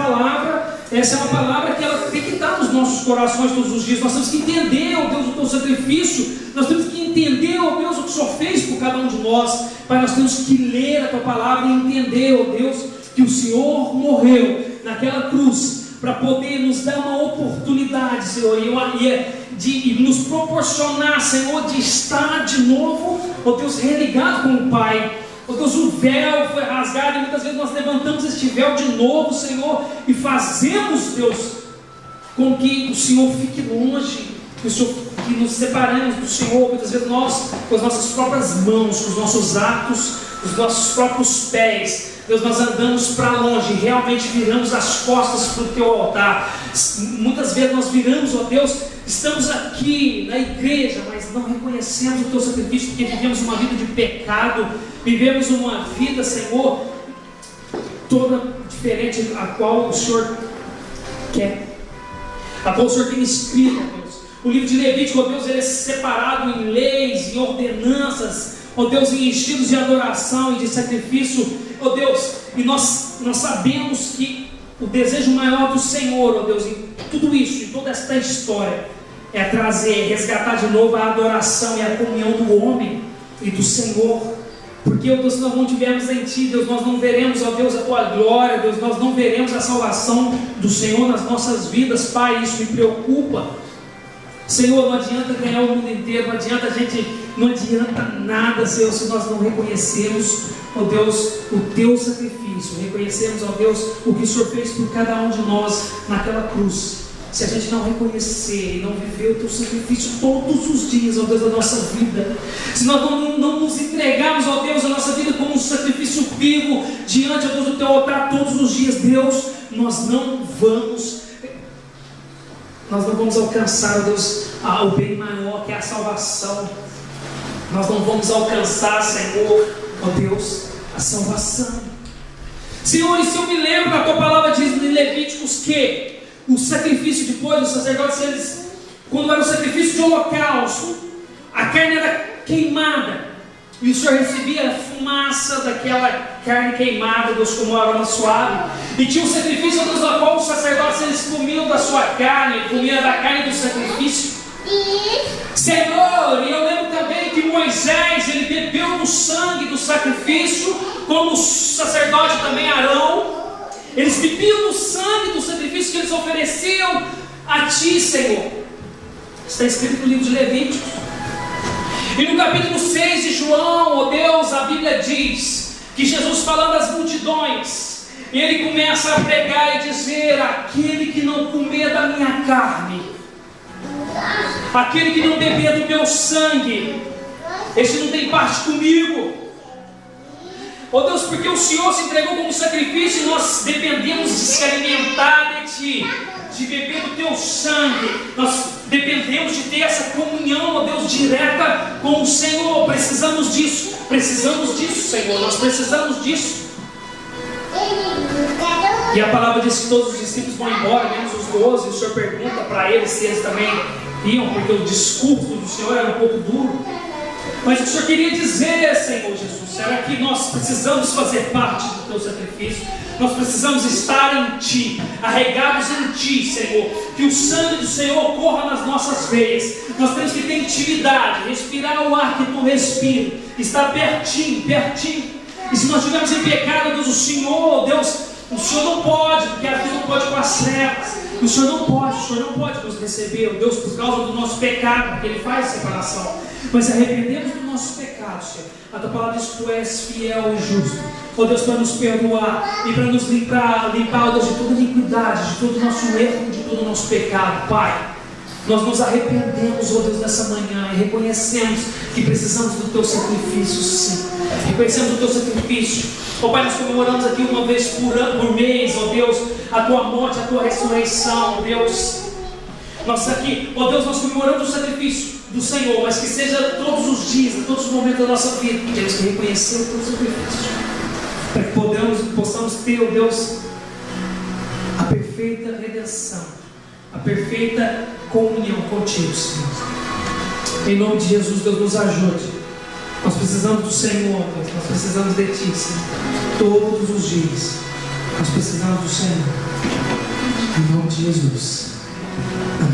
palavra que ela tem que estar nos nossos corações todos os dias. Nós temos que entender, ó Deus, o teu sacrifício. Nós temos que entender, ó Deus, o que o Senhor fez por cada um de nós. Pai, nós temos que ler a tua palavra e entender, ó Deus, que o Senhor morreu naquela cruz para poder nos dar uma oportunidade, Senhor, de nos proporcionar, Senhor, de estar de novo, ó Deus, religado com o Pai. Oh Deus, o véu foi rasgado e muitas vezes nós levantamos este véu de novo, Senhor, e fazemos, Deus, com que o Senhor fique longe, que nos separemos do Senhor, muitas vezes nós, com as nossas próprias mãos, com os nossos atos, os nossos próprios pés, Deus, nós andamos para longe, realmente viramos as costas para o teu altar. Muitas vezes nós viramos, ó Deus, estamos aqui na igreja, mas não reconhecemos o teu sacrifício, porque vivemos uma vida de pecado, vivemos uma vida, Senhor, toda diferente a qual o Senhor quer, a qual o Senhor tem escrito, ó Deus. O livro de Levítico, ó Deus, ele é separado em leis, em ordenanças, ó Deus, em estilos de adoração e de sacrifício, ó Deus, e nós sabemos que o desejo maior do Senhor, ó Deus, em tudo isso, em toda esta história, é trazer, resgatar de novo a adoração e a comunhão do homem e do Senhor. Porque, ó Deus, se nós não tivermos em Ti, Deus, nós não veremos, ó Deus, a Tua glória, Deus, nós não veremos a salvação do Senhor nas nossas vidas, Pai, isso me preocupa. Senhor, não adianta ganhar o mundo inteiro, não adianta nada, Senhor, se nós não reconhecermos, ó Deus, o Teu sacrifício, reconhecermos, ó Deus, o que o Senhor fez por cada um de nós naquela cruz. Se a gente não reconhecer e não viver o Teu sacrifício todos os dias, ó Deus, da nossa vida, se nós não nos entregarmos, ó Deus, a nossa vida como um sacrifício vivo diante, ó Deus, do Teu altar todos os dias, Deus, nós não vamos alcançar, ó Deus, o bem maior que é a salvação. Nós não vamos alcançar, Senhor, ó Deus, a salvação. Senhor, e se eu me lembro, a Tua palavra diz em Levíticos que o sacrifício depois, os sacerdotes, quando era o sacrifício de holocausto, a carne era queimada, e o Senhor recebia a fumaça daquela carne queimada, Deus, como um aroma suave. E tinha um sacrifício, Deus, na qual os sacerdotes, eles comiam da sua carne, comiam da carne do sacrifício. Senhor, e eu lembro também que Moisés, ele bebeu do sangue do sacrifício, como o sacerdote também Arão. Eles bebiam do sangue do sacrifício que eles ofereciam a Ti, Senhor. Está escrito no livro de Levíticos. E no capítulo 6 de João, ó Deus, a Bíblia diz que Jesus, falando às multidões, ele começa a pregar e dizer: aquele que não comer da minha carne, aquele que não beber do meu sangue, esse não tem parte comigo. Ó Deus, porque o Senhor se entregou como sacrifício e nós dependemos de se alimentar de Ti, de beber do Teu sangue. Nós dependemos de ter essa comunhão, ó Deus, direta com o Senhor. Precisamos disso, Senhor, nós precisamos disso. E a palavra diz que todos os discípulos vão embora, menos os 12. O Senhor pergunta para eles se eles também iam, porque o discurso do Senhor era um pouco duro. Mas o Senhor queria dizer, Senhor Jesus, será que nós precisamos fazer parte do Teu sacrifício? Nós precisamos estar em Ti, arregados em Ti, Senhor. Que o sangue do Senhor corra nas nossas veias. Nós temos que ter intimidade, respirar o ar que Tu respira, estar pertinho, pertinho. E se nós estivermos em pecado, Deus, o Senhor não pode, porque a vida não pode com as trevas. O Senhor não pode nos receber, Deus, por causa do nosso pecado, porque Ele faz separação. Mas arrependemos do nosso pecado, Senhor. A Tua palavra diz que Tu és fiel e justo, ó Deus, para nos perdoar e para nos limpar, ó Deus, de toda iniquidade, de todo o nosso erro, de todo o nosso pecado, Pai. Nós nos arrependemos, ó Deus, nessa manhã e reconhecemos que precisamos do Teu sacrifício, sim. Reconhecemos o Teu sacrifício. Ó Pai, nós comemoramos aqui uma vez por mês, ó Deus, a Tua morte, a Tua ressurreição, ó Deus. Nós aqui, ó Deus, nós comemoramos o sacrifício do Senhor, mas que seja todos os dias, em todos os momentos da nossa vida, temos que reconhecer o Teu sacrifício, para que possamos ter, ó Deus, a perfeita redenção, a perfeita comunhão contigo, Senhor. Em nome de Jesus, Deus, nos ajude. Nós precisamos do Senhor, Deus. Nós precisamos de Ti, Senhor. Todos os dias nós precisamos do Senhor. Em nome de Jesus. Amém.